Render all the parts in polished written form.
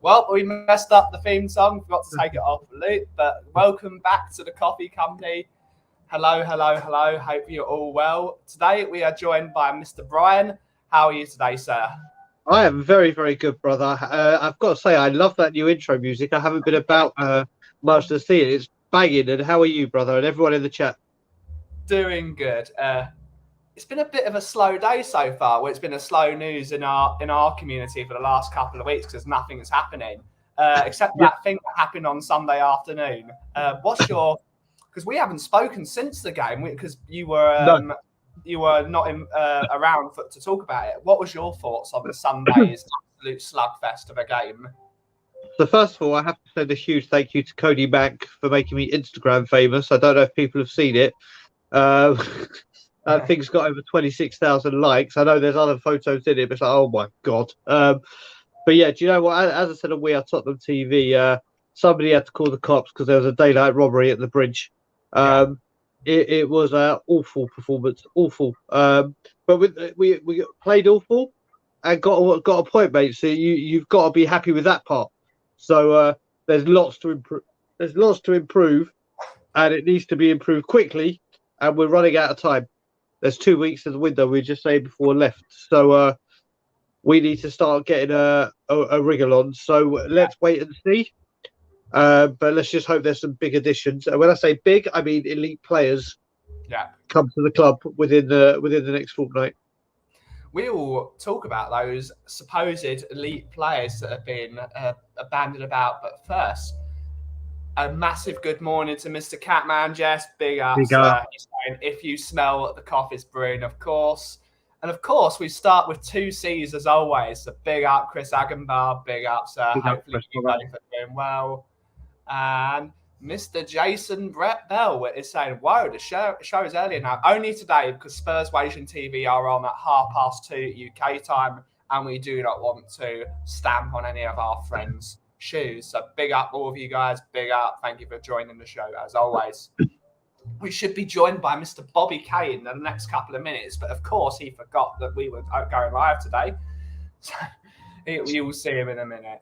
Well, we messed up the theme song, forgot to take it off the loop, but welcome back to the Coffee Company. Hello, hello, hello. Hope you're all well. Today we are joined by Mr. Brian. How are you today, sir? I am very, very good, brother. I've got to say, I love that new intro music. I haven't been about much to see it. It's banging. And how are you, brother, and everyone in the chat? Doing good. It's been a bit of a slow day so far. Well, it's been a slow news in our community for the last couple of weeks because nothing's happening except that thing that happened on Sunday afternoon. What's your? Because we haven't spoken since the game because you were not around to talk about it. What was your thoughts on Sunday's absolute slugfest of a game? So first of all, I have to send a huge thank you to Cody Mack for making me Instagram famous. I don't know if people have seen it. Thing's got over 26,000 likes. I know there's other photos in it, but it's like, oh my God. But yeah, do you know what? As I said on We Are Tottenham TV, somebody had to call the cops because there was a daylight robbery at the bridge. It was an awful performance, awful. But we played awful and got a point, mate. So you've got to be happy with that part. So there's lots to improve. There's lots to improve, and it needs to be improved quickly. And we're running out of time. There's 2 weeks in the window. We just saying before we left, so we need to start getting a wriggle on. So let's wait and see. But let's just hope there's some big additions. And when I say big, I mean elite players. Come to the club within the next fortnight. We will talk about those supposed elite players that have been abandoned about. But first, a massive good morning to Mr. Catman Jess. Big up. He's saying, if you smell the coffee's brewing, of course. And of course, we start with 2 C's as always. So big up, Chris Agenbar. Big up, sir. Hopefully you both are doing well. And Mr. Jason Brett Bell is saying, whoa, the show is earlier now. Only today because Spurs Waging TV are on at 2:30 UK time. And we do not want to stamp on any of our friends' shoes. So big up all of you guys. Big up. Thank you for joining the show as always. We should be joined by Mr. Bobby Kay in the next couple of minutes, but of course he forgot that we were going live today. So you will see him in a minute.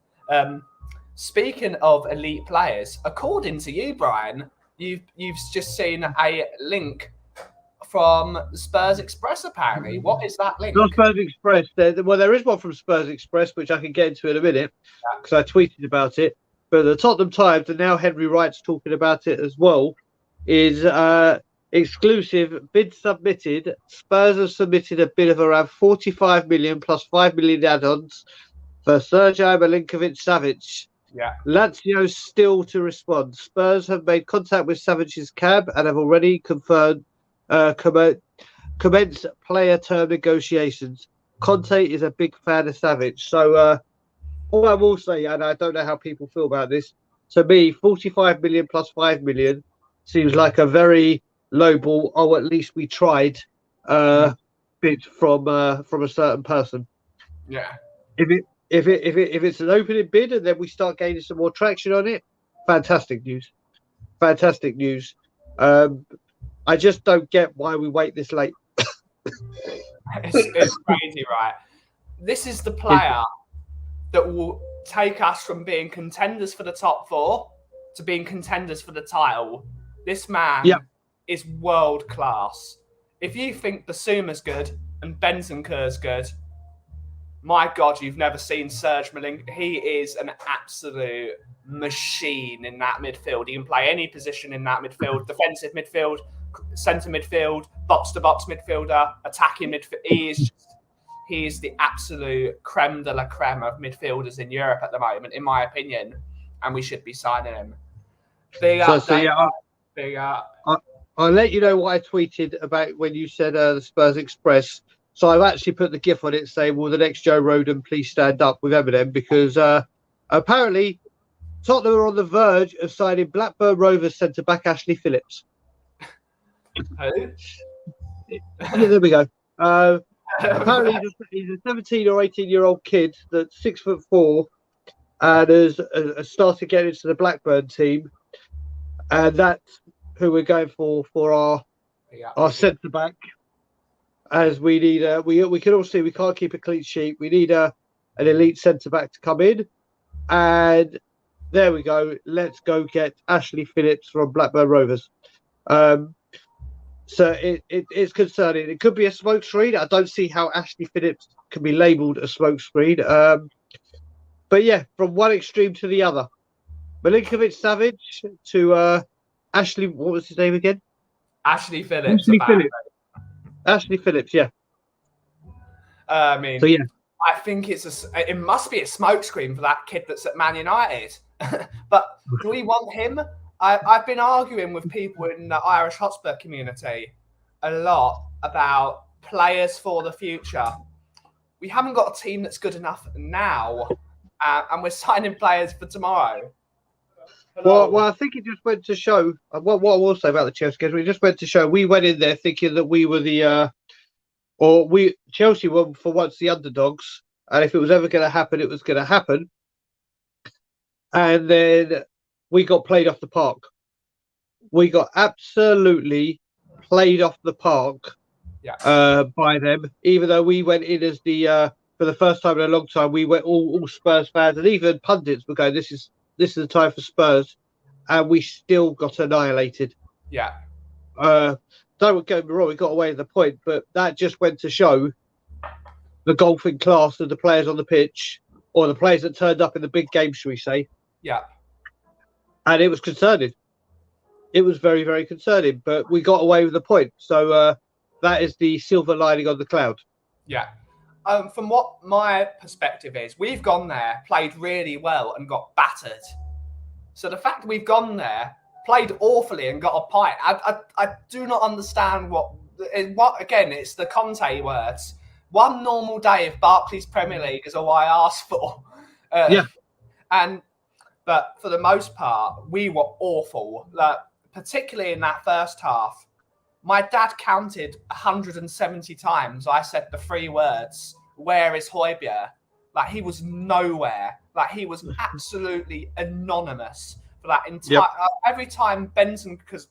Speaking of elite players, according to you, Brian, you've just seen a link from Spurs Express. Apparently, what is that link? Not Spurs Express. There is one from Spurs Express, which I can get into in a minute because I tweeted about it. But the Tottenham Times, and now Henry Wright's talking about it as well, is exclusive bid submitted. Spurs have submitted a bid of around 45 million plus 5 million add-ons for Sergio Milinkovic-Savic. Yeah. Lazio still to respond. Spurs have made contact with Savic's camp and have already confirmed commence player term negotiations. Conte is a big fan of Savic. So all I will say, and I don't know how people feel about this, to me, 45 million plus 5 million seems like a very low ball. Oh, at least we tried bid from a certain person. Yeah. If it's an opening bid and then we start gaining some more traction on it, fantastic news. Fantastic news. I just don't get why we wait this late. It's crazy, right? This is the player that will take us from being contenders for the top 4 to being contenders for the title. This man is world class. If you think Basuma's good and Bentancur's good, my God, you've never seen Serge Milink. He is an absolute machine in that midfield. He can play any position in that midfield: defensive midfield, centre midfield, box-to-box midfielder, attacking midfield. He is the absolute creme de la creme of midfielders in Europe at the moment, in my opinion, and we should be signing him. Big up, big up. I'll let you know what I tweeted about when you said the Spurs Express. So I've actually put the GIF on it saying, will the next Joe Roden please stand up with Eminem? Because apparently Tottenham are on the verge of signing Blackburn Rovers centre-back Ashley Phillips. Who? There we go. Apparently he's a 17 or 18-year-old kid that's 6'4" and has started getting into the Blackburn team. And that's who we're going for our centre-back. As we need, we can all see we can't keep a clean sheet. We need an elite centre back to come in, and there we go. Let's go get Ashley Phillips from Blackburn Rovers. So it's concerning. It could be a smokescreen. I don't see how Ashley Phillips can be labelled a smokescreen. But yeah, from one extreme to the other, Milinkovic-Savic to Ashley. What was his name again? Ashley Phillips. Ashley Phillips, yeah. I mean, so, yeah. I think it must be a smokescreen for that kid that's at Man United. But do we want him? I've been arguing with people in the Irish Hotspur community a lot about players for the future. We haven't got a team that's good enough now, and we're signing players for tomorrow. Well, I think it just went to show what I will say about the Chelsea game. It just went to show we went in there thinking that we were Chelsea were for once the underdogs, and if it was ever going to happen, it was going to happen. And then we got played off the park. We got absolutely played off the park by them. Even though we went in as for the first time in a long time, we went all Spurs fans and even pundits were going, This is the time for Spurs, and we still got annihilated. Yeah. Don't get me wrong, we got away with the point, but that just went to show the golfing class of the players on the pitch, or the players that turned up in the big game, shall we say. Yeah. And it was concerning. It was very, very concerning, but we got away with the point. So that is the silver lining on the cloud. Yeah. From what my perspective is, we've gone there, played really well, and got battered. So the fact that we've gone there, played awfully, and got a pint, I do not understand what. Again, it's the Conte words. One normal day of Barclays Premier League is all I asked for. But for the most part, we were awful. Like, particularly in that first half. My dad counted 170 times. I said the 3 words, "Where is Højbjerg?" Like, he was nowhere. Like, he was absolutely anonymous for that entire... Every time Benton... Because,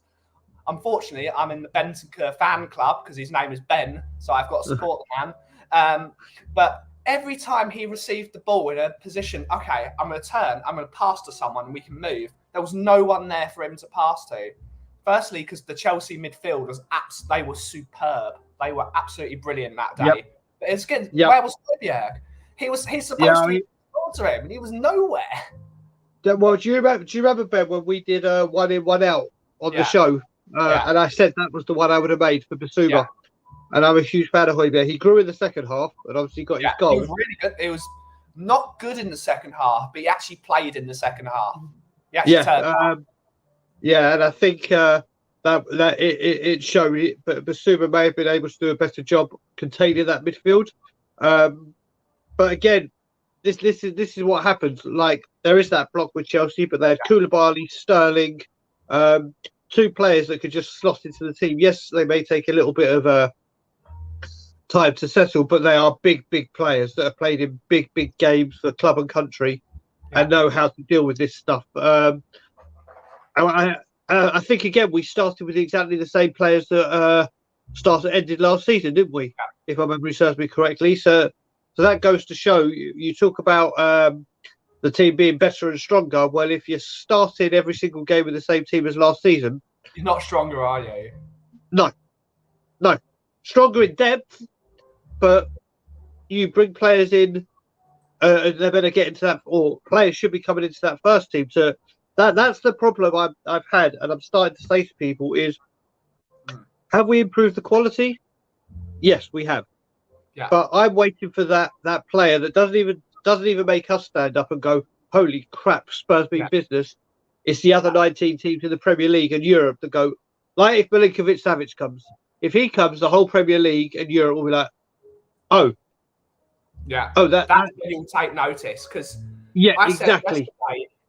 unfortunately, I'm in the Bentancur fan club because his name is Ben, so I've got to support the man. But every time he received the ball in a position, okay, I'm going to turn, I'm going to pass to someone, and we can move, there was no one there for him to pass to. Firstly, because the Chelsea midfield was they were superb. They were absolutely brilliant that day. Yep. But it's good. Yep. Where was Højbjerg? He's supposed to be to him, and he was nowhere. Well, do you remember Ben when we did 1 in 1 out on the show, and I said that was the one I would have made for Basuma, Yeah. and I'm a huge fan of Højbjerg. He grew in the second half, and obviously got his goal. He was really good. It was not good in the second half, but he actually played in the second half. He actually turned up. Yeah, and I think that it showed it, but Basuma may have been able to do a better job containing that midfield. But again, this is what happens. Like, there is that block with Chelsea, but they had Koulibaly, Sterling, two players that could just slot into the team. Yes, they may take a little bit of time to settle, but they are big players that have played in big games for club and country and know how to deal with this stuff. I think, again, we started with exactly the same players that ended last season, didn't we? If my memory serves me correctly. So that goes to show, you talk about the team being better and stronger. Well, if you started every single game with the same team as last season, you're not stronger, are you? No. Stronger in depth, but you bring players in, and they're better get into that, or players should be coming into that first team. So that's the problem I've had, and I'm starting to say to people is, have we improved the quality? Yes, we have. Yeah. But I'm waiting for that player that doesn't even make us stand up and go, holy crap, Spurs beat business. It's the other 19 teams in the Premier League and Europe that go, like if Milinkovic-Savic comes. If he comes, the whole Premier League and Europe will be like, oh. Yeah. Oh, that's when you'll take notice, because exactly.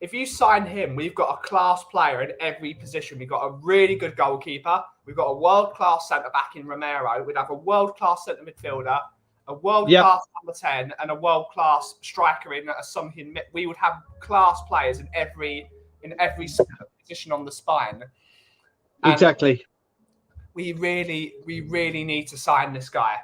If you sign him, we've got a class player in every position. We've got a really good goalkeeper. We've got a world-class centre-back in Romero. We'd have a world-class centre midfielder, a world-class number 10, and a world-class striker in Son Heung-min. We would have class players in every position on the spine. And exactly. We really need to sign this guy.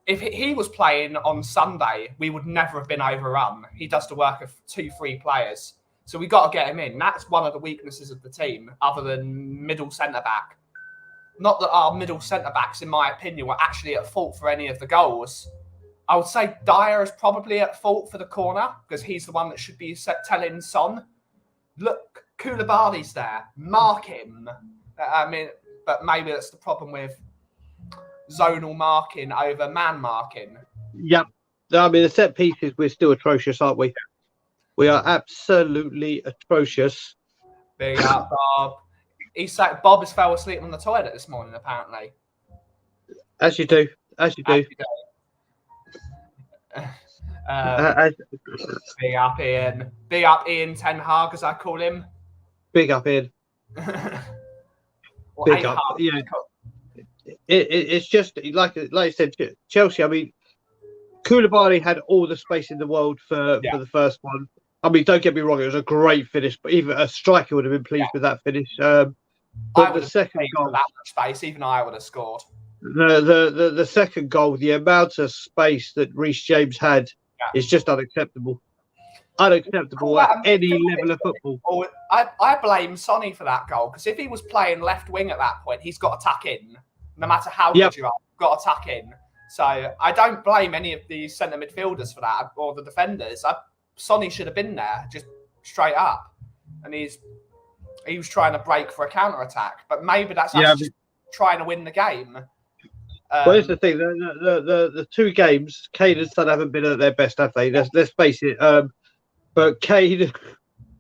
If he was playing on Sunday, we would never have been overrun. He does the work of 2-3 players. So we got to get him in. That's one of the weaknesses of the team, other than middle centre-back. Not that our middle centre-backs, in my opinion, were actually at fault for any of the goals. I would say Dyer is probably at fault for the corner, because he's the one that should be telling Son, look, Koulibaly's there, mark him. But maybe that's the problem with zonal marking over man marking. Yep. The set pieces, we're still atrocious, aren't we? We are absolutely atrocious. Big up, Bob. Bob has fell asleep on the toilet this morning, apparently. As you do. Big up, Ian. Big up, Ian Ten Hag, as I call him. Big up, Ian. Big up. Yeah. It's just like I said, Chelsea. I mean, Koulibaly had all the space in the world for the first one. I mean, don't get me wrong; it was a great finish, but even a striker would have been pleased with that finish. But the second goal, that much space, even I would have scored. The second goal, the amount of space that Reece James had is just unacceptable. Unacceptable at any level of football. I blame Sonny for that goal, because if he was playing left wing at that point, he's got to tuck in. No matter how good you are, you've got to tuck in. So I don't blame any of the centre midfielders for that, or the defenders. Sonny should have been there, just straight up. And he was trying to break for a counter-attack. But maybe that's just trying to win the game. Well, here's the thing. The two games, Kane and Son haven't been at their best, have they? Let's face it. But Kane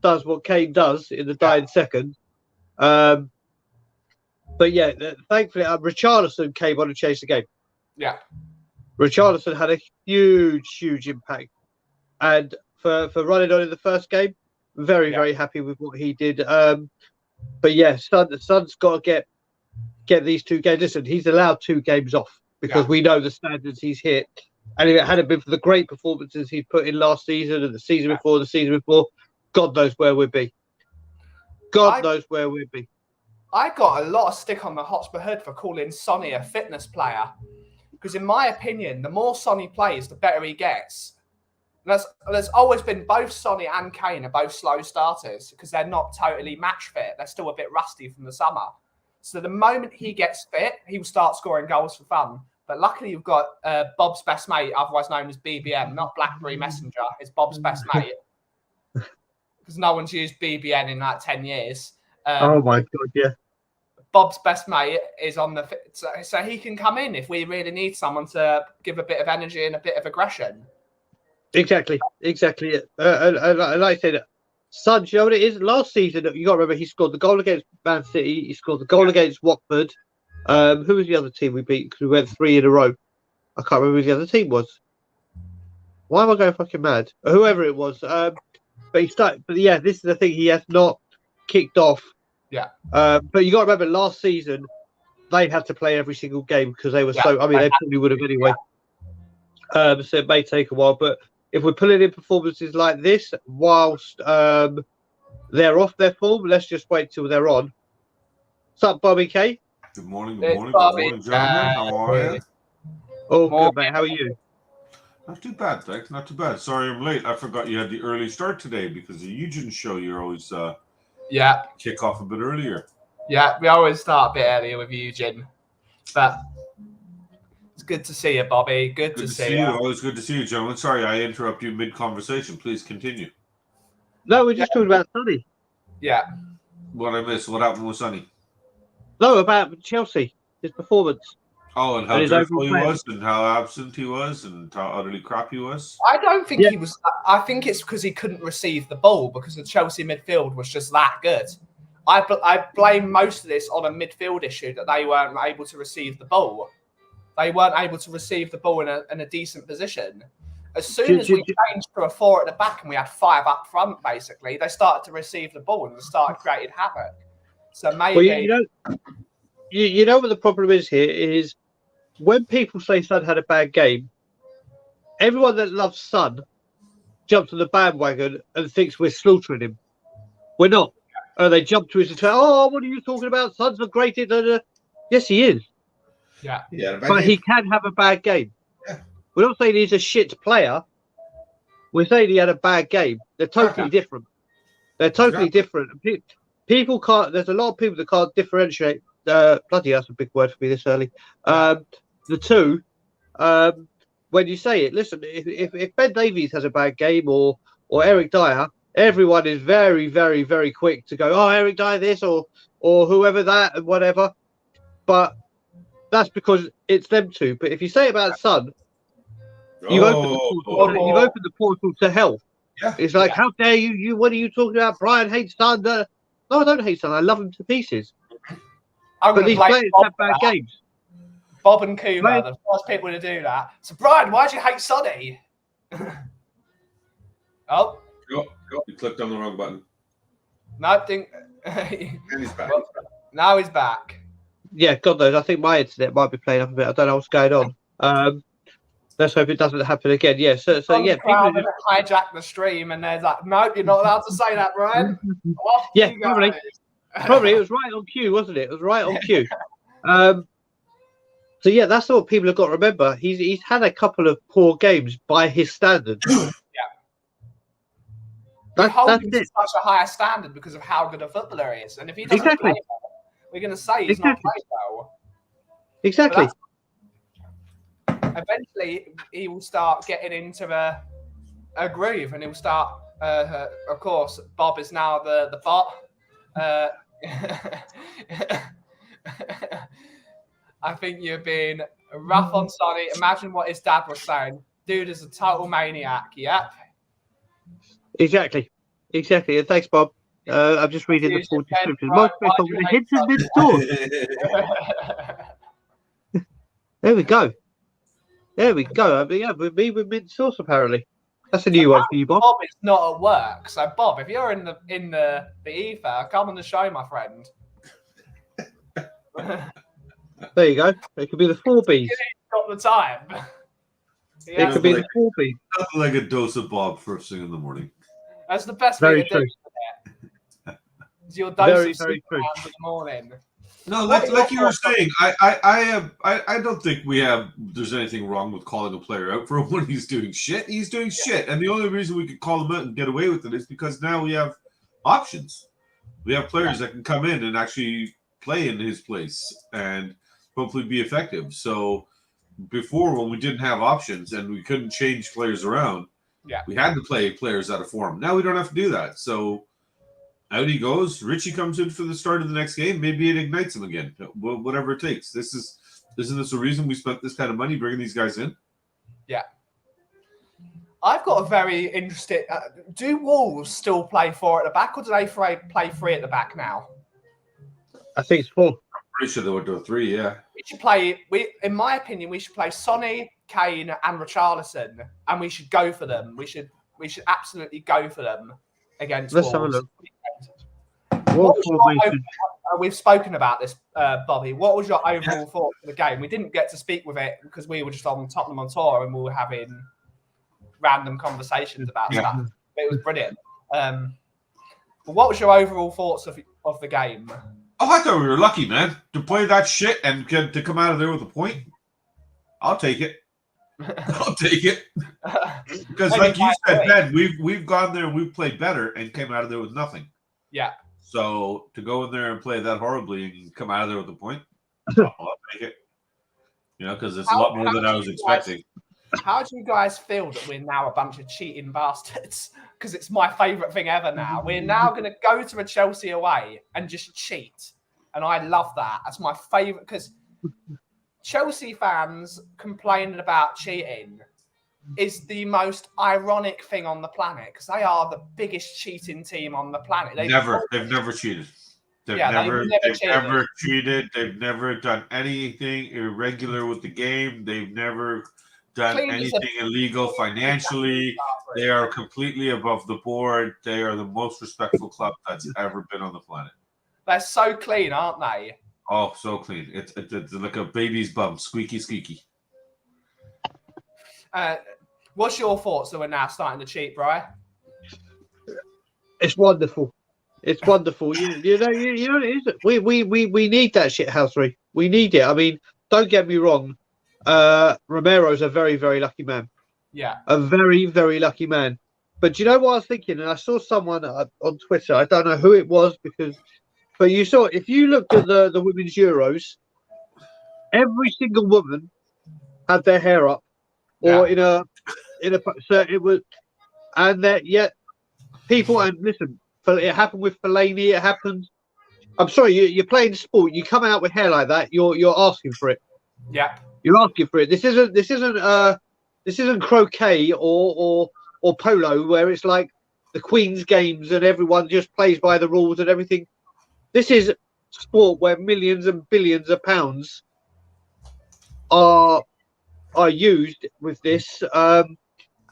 does what Kane does in the dying second. But yeah, thankfully, Richarlison came on and changed the game. Yeah. Richarlison had a huge impact. And for running on in the first game, very happy with what he did. But yeah, Son's got to get these 2 games. Listen, he's allowed 2 games off because we know the standards he's hit. And if it hadn't been for the great performances he put in last season and the season before, God knows where we'd be. God knows where we'd be. I got a lot of stick on the Hotspur hood for calling Sonny a fitness player. Because in my opinion, the more Sonny plays, the better he gets. And there's always been both Sonny and Kane are both slow starters because they're not totally match fit. They're still a bit rusty from the summer. So the moment he gets fit, he will start scoring goals for fun. But luckily, you've got Bob's best mate, otherwise known as BBM, not BlackBerry Messenger. It's Bob's best mate because no one's used BBN in like 10 years. Oh my God, yeah. Bob's best mate is on the so he can come in if we really need someone to give a bit of energy and a bit of aggression. Exactly. And like I said, Son, you know what it is? Last season, you got to remember, he scored the goal against Man City. He scored the goal against Watford. Who was the other team we beat? Because we went 3 in a row. I can't remember who the other team was. Why am I going fucking mad? Whoever it was. But he started. But yeah, this is the thing. He has not kicked off. Yeah. But you got to remember, last season they had to play every single game because they were so. I mean, they probably would have anyway. So it may take a while, but if we're pulling in performances like this whilst they're off their form, let's just wait till they're on. What's up, Bobby K? Good morning, gentlemen. How are you? Oh, good, mate. How are you? Not too bad, thanks. Not too bad. Sorry I'm late. I forgot you had the early start today because the Eugen show, you're always kick off a bit earlier. Yeah, we always start a bit earlier with Eugen. But it's good to see you, Bobby. Good to see you. Always good to see you, gentlemen. Sorry, I interrupt you mid-conversation. Please continue. No, we're just talking about Sonny. Yeah. What I missed? What happened with Sonny? No, about Chelsea, his performance. Oh, and how dreadful he was, and how absent he was, and how utterly crap he was. I don't think he was. I think it's because he couldn't receive the ball because the Chelsea midfield was just that good. I blame most of this on a midfield issue that they weren't able to receive the ball. They weren't able to receive the ball in a decent position. As soon as we changed to a 4 at the back and we had 5 up front, basically, they started to receive the ball and they started creating havoc. So maybe... Well, you know what the problem is here is when people say Son had a bad game, everyone that loves Son jumps on the bandwagon and thinks we're slaughtering him. We're not. They jump to his and say, "Oh, what are you talking about? Son's the greatest." Yes, he is. Yeah. But he can have a bad game. Yeah. We're not saying he's a shit player. We're saying he had a bad game. They're totally different. They're totally different. People can't. There's a lot of people that can't differentiate. Bloody, that's a big word for me this early. The two. When you say it, listen. If Ben Davies has a bad game or Eric Dyer, everyone is very, very, very quick to go, "Oh, Eric Dyer this or whoever that and whatever." But that's because it's them two. But if you say about Son, you've opened the portal to hell. Yeah. It's like, how dare you? What are you talking about? Brian hates Son. No, I don't hate Son. I love him to pieces. But these players have bad games. Bob and Kuma, the first people to do that. So, Brian, why do you hate Sonny? Oh. You clicked on the wrong button. No, I think... And he's back. Well, now he's back. Yeah, God knows. I think my internet might be playing up a bit. I don't know what's going on. Let's hope it doesn't happen again. Yeah, so yeah. People just hijack the stream and they're like, "No, you're not allowed to say that, Brian." Yeah, probably. It was right on cue, wasn't it? It was right on cue. So yeah, that's what people have got to remember. He's had a couple of poor games by his standards. That's it. Such a higher standard because of how good a footballer he is, and if he doesn't play well, we're going to say he's not played well. Exactly. Eventually, he will start getting into a groove, and he will start. Of course, Bob is now the bot. I think you're being rough on Sonny. Imagine what his dad was saying. Dude is a total maniac. Yep. Exactly. And thanks, Bob. I'm just reading the full description. Most people with a hint of mid-sauce. There we go. I mean, yeah, with me with mid-sauce apparently. That's a new one for you, Bob. Bob is not at work, so Bob, if you're in the ether, come on the show, my friend. There you go. It could be the 4 Bs. Got the time. It could be the 4 Bs. Nothing like a dose of Bob first thing in the morning. That's the best way to do it. It's your dose of Superman in the morning. No, like you were saying, I don't think there's anything wrong with calling a player out for when he's doing shit. He's doing shit. And the only reason we could call him out and get away with it is because now we have options. We have players that can come in and actually play in his place and hopefully be effective. So before, when we didn't have options and we couldn't change players around, we had to play players out of form. Now we don't have to do that. So out he goes. Richie comes in for the start of the next game. Maybe it ignites him again. Whatever it takes. Isn't this the reason we spent this kind of money bringing these guys in? Yeah. I've got a very interesting. Do Wolves still play 4 at the back, or do they play 3 at the back now? I think it's 4. Pretty sure they went to a 3. Yeah. We should play. In my opinion, we should play Sonny, Kane, and Richarlison, and we should go for them. We should absolutely go for them against Let's Wolves. have a look. We've spoken about this, Bobby. What was your overall thought of the game? We didn't get to speak with it because we were just on Tottenham on tour and we were having random conversations about stuff. But it was brilliant. But what was your overall thoughts of the game? Oh, I thought we were lucky, man, to play that shit and to come out of there with a point. I'll take it. I'll take it. Because, like you said, Ben, we've gone there and we've played better and came out of there with nothing. Yeah. So to go in there and play that horribly and come out of there with a point, I'll take it. Because it's a lot more than I was expecting. How do you guys feel that we're now a bunch of cheating bastards? Because it's my favourite thing ever now. We're now going to go to a Chelsea away and just cheat. And I love that. That's my favourite, because Chelsea fans complaining about cheating is the most ironic thing on the planet, because they are the biggest cheating team on the planet. They've never cheated. They've never cheated. They've never done anything irregular with the game. They've never done anything illegal financially. They are completely above the board. They are the most respectful club that's ever been on the planet. They're so clean, aren't they? Oh, so clean. It's like a baby's bum. Squeaky, squeaky. What's your thoughts that we're now starting to cheat, Brian? It's wonderful. It's wonderful. We need that shit housery. We need it. I mean, don't get me wrong. Romero's a very, very lucky man. Yeah. A very, very lucky man. But do you know what I was thinking? And I saw someone on Twitter. I don't know who it was but you saw, if you looked at the women's Euros, every single woman had their hair up, or so it was, and that yet people, and listen, it happened with Fellaini. It happened. I'm sorry, you're playing sport. You come out with hair like that, you're asking for it. Yeah, you're asking for it. This isn't croquet or polo where it's like the Queen's Games and everyone just plays by the rules and everything. This is sport where millions and billions of pounds are used with this and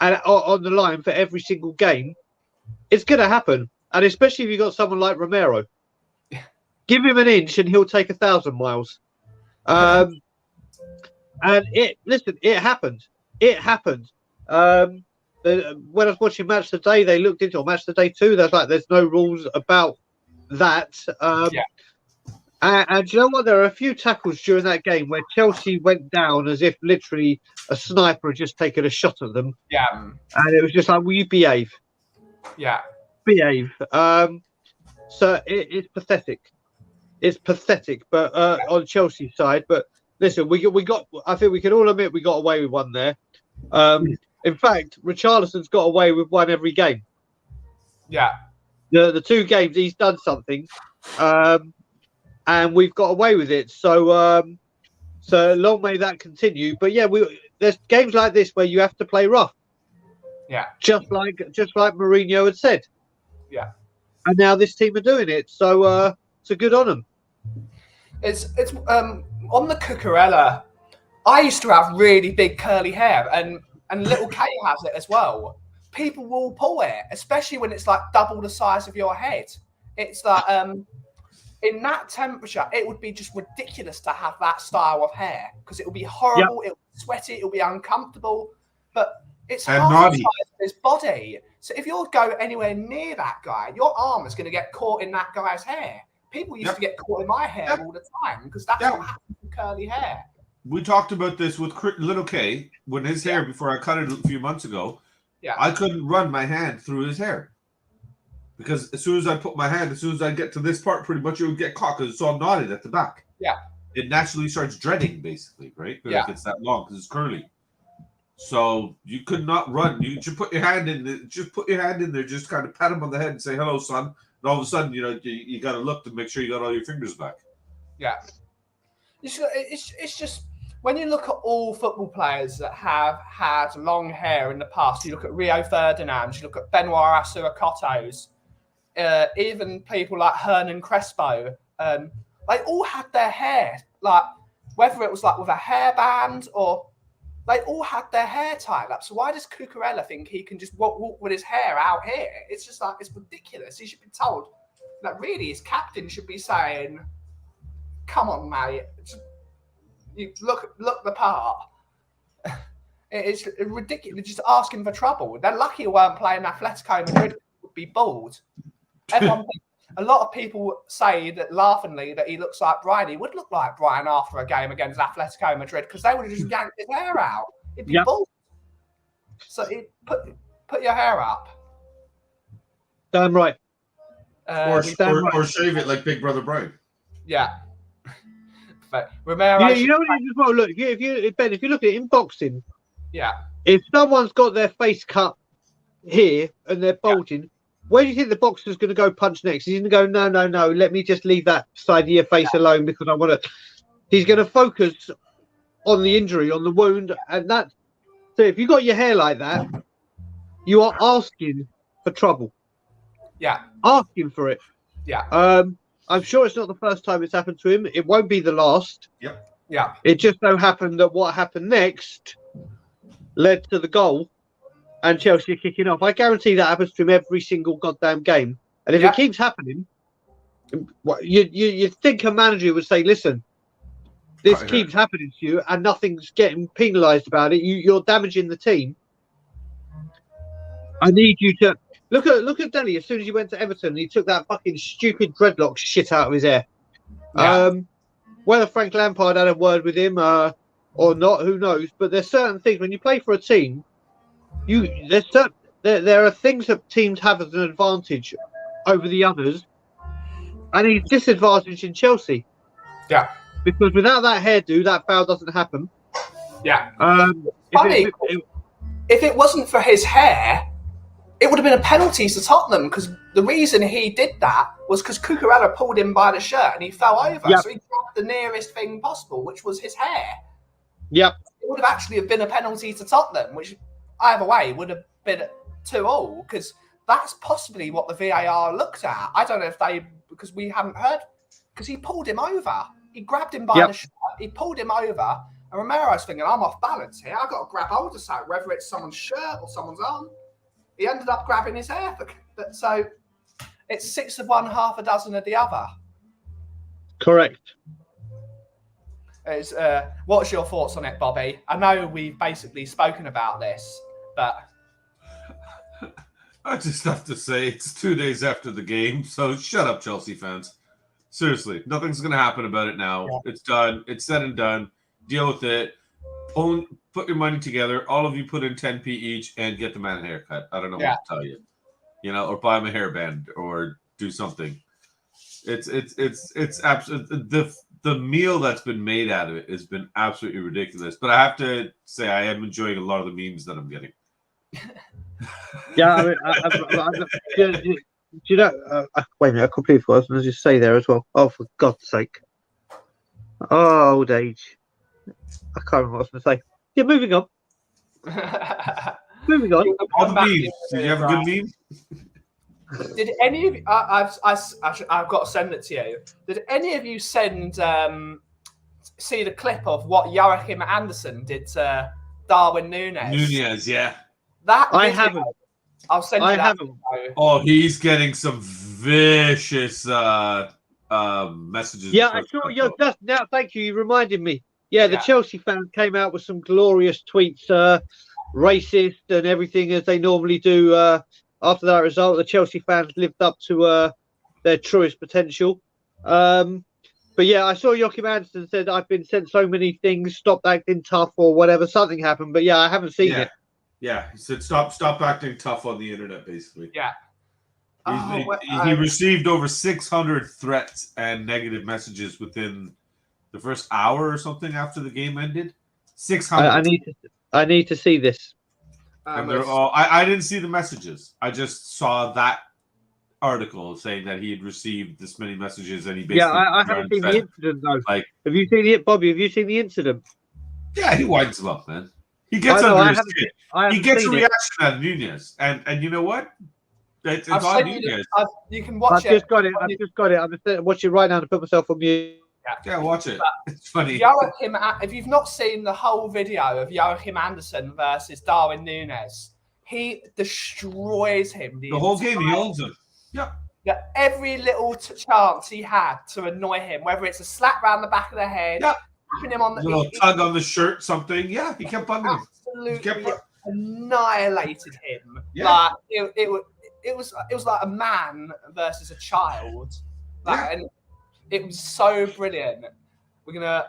on the line for every single game. It's going to happen, and especially if you've got someone like Romero. Give him an inch and he'll take 1,000 miles. And it happened. It happened. When I was watching Match Today, they looked into Match Today 2. There's no rules about that. And you know what? There are a few tackles during that game where Chelsea went down as if literally a sniper had just taken a shot at them. Yeah. And it was just like, will you behave? Yeah. Behave. So it's pathetic. It's pathetic, but on Chelsea's side. But listen, we got. I think we can all admit we got away with one there. In fact, Richarlison's got away with one every game. Yeah. The 2 games he's done something, and we've got away with it. So long may that continue. But yeah, there's games like this where you have to play rough. Yeah. Just like Mourinho had said. Yeah. And now this team are doing it. So good on them. It's on the Cucurella. I used to have really big curly hair, and little Kay has it as well. People will pull it, especially when it's like double the size of your head. It's like in that temperature, it would be just ridiculous to have that style of hair because it would be horrible. Yep. It would be sweaty. It would be uncomfortable. But it's half the size of his body. So if you go anywhere near that guy, your arm is going to get caught in that guy's hair. People used to get caught in my hair all the time because that's what happens with curly hair. We talked about this with little K when his hair, before I cut it a few months ago. Yeah, I couldn't run my hand through his hair. because as soon as I put my hand, as soon as I get to this part, pretty much it would get caught because it's all knotted at the back. Yeah. It naturally starts dreading, basically, right? Because it gets that long because it's curly. So you could not run. You should put your hand in there. Just put your hand in there. Just kind of pat him on the head and say, "Hello, son." And all of a sudden, you got to look to make sure you got all your fingers back. Yeah. It's just when you look at all football players that have had long hair in the past, you look at Rio Ferdinand, you look at Benoit Assou-Ekotto's, even people like Hernan Crespo, they all had their hair, like whether it was like with a hairband or they all had their hair tied up. So why does Cucurella think he can just walk with his hair out here? It's just like, it's ridiculous. He should be told that really his captain should be saying, come on, mate. You look the part. It's ridiculous. Just asking for trouble. They're lucky they weren't playing Atletico Madrid. Would be bald. A lot of people say that laughingly that he looks like Brian. He would look like Brian after a game against Atletico Madrid because they would have just yanked his hair out. He'd be bald. So put your hair up. Damn right. Or shave it like Big Brother Brian. Yeah. But Romero, you know what it is as well. Look, if you look at it in boxing, if someone's got their face cut here and they're bulging, where do you think the boxer's going to go punch next? He's going to go, no, let me just leave that side of your face alone because I want to. He's going to focus on the injury, on the wound, and that. So if you got your hair like that, you are asking for trouble. Yeah, asking for it. Yeah. I'm sure it's not the first time it's happened to him. It won't be the last. Yep. Yeah. It just so happened that what happened next led to the goal and Chelsea are kicking off. I guarantee that happens to him every single goddamn game. And if it keeps happening, you think a manager would say, listen, this keeps happening to you and nothing's getting penalised about it. You're damaging the team. I need you to... Look at Dele. As soon as he went to Everton, he took that fucking stupid dreadlock shit out of his hair. Yeah. Whether Frank Lampard had a word with him or not, who knows? But there's certain things when you play for a team. There are things that teams have as an advantage over the others, and he's disadvantaged in Chelsea. Yeah, because without that hairdo, that foul doesn't happen. Yeah. Funny, if it wasn't for his hair, it would have been a penalty to Tottenham because the reason he did that was because Cucurella pulled him by the shirt and he fell over. Yep. So he grabbed the nearest thing possible, which was his hair. Yep. It would have actually been a penalty to Tottenham, which either way would have been 2-2 because that's possibly what the VAR looked at. I don't know if because we haven't heard, because he pulled him over. He grabbed him by the shirt, he pulled him over, and Romero's thinking, I'm off balance here. I've got to grab hold of something, whether it's someone's shirt or someone's arm. He ended up grabbing his hair. So it's 6 of one, half a dozen of the other. Correct. What's your thoughts on it, Bobby? I know we've basically spoken about this, but... I just have to say, it's 2 days after the game, so shut up, Chelsea fans. Seriously, nothing's going to happen about it now. Yeah. It's done. It's said and done. Deal with it. Put your money together. All of you put in 10p each and get the man a haircut. I don't know what to tell you. Or buy him a hairband or do something. It's absolutely the meal that's been made out of it has been absolutely ridiculous. But I have to say I am enjoying a lot of the memes that I'm getting. Yeah, do you know? Wait a minute, I completely forgot. I was going to just say there as well. Oh, for God's sake! Oh, old age. I can't remember what I was going to say. Yeah, moving on. Moving on. All the memes. Did you have a good meme? Did any of you? I've got to send it to you. Did any of you see the clip of what Joachim Andersen did to Darwin Núñez? Núñez, yeah. That I haven't. I'll send you that. I haven't. Oh, he's getting some vicious messages. Yeah, I saw your. Now, thank you. You reminded me. Yeah, the Chelsea fans came out with some glorious tweets, racist and everything as they normally do. After that result, the Chelsea fans lived up to their truest potential. But yeah, I saw Joachim Andersen said, "I've been sent so many things. Stop acting tough or whatever. Something happened." But yeah, I haven't seen it. Yeah, he said, "Stop acting tough on the internet." Basically. Yeah. He received over 600 threats and negative messages within the first hour or something after the game ended. 600. I need to see this. And they're all, I didn't see the messages. I just saw that article saying that he had received this many messages, and he basically I haven't seen the incident though. Like, have you seen it, Bobby? Have you seen the incident? Yeah, he winds him up, man. He gets under his skin. He gets a reaction out of Nunez, and you know what? It's on Nunez. You can watch it. I've just got it. I'm watching right now to put myself on mute. Yeah, watch it. It's funny. If you've not seen the whole video of Joachim Andersen versus Darwin Nunez, he destroys him. The whole game, he owns him. Yeah. Yeah, every little chance he had to annoy him, whether it's a slap round the back of the head, tapping him on the little tug on the shirt, something. Yeah, he kept bugging him. Absolutely annihilated him. Yeah. Like it was like a man versus a child. And it was so brilliant. We're gonna.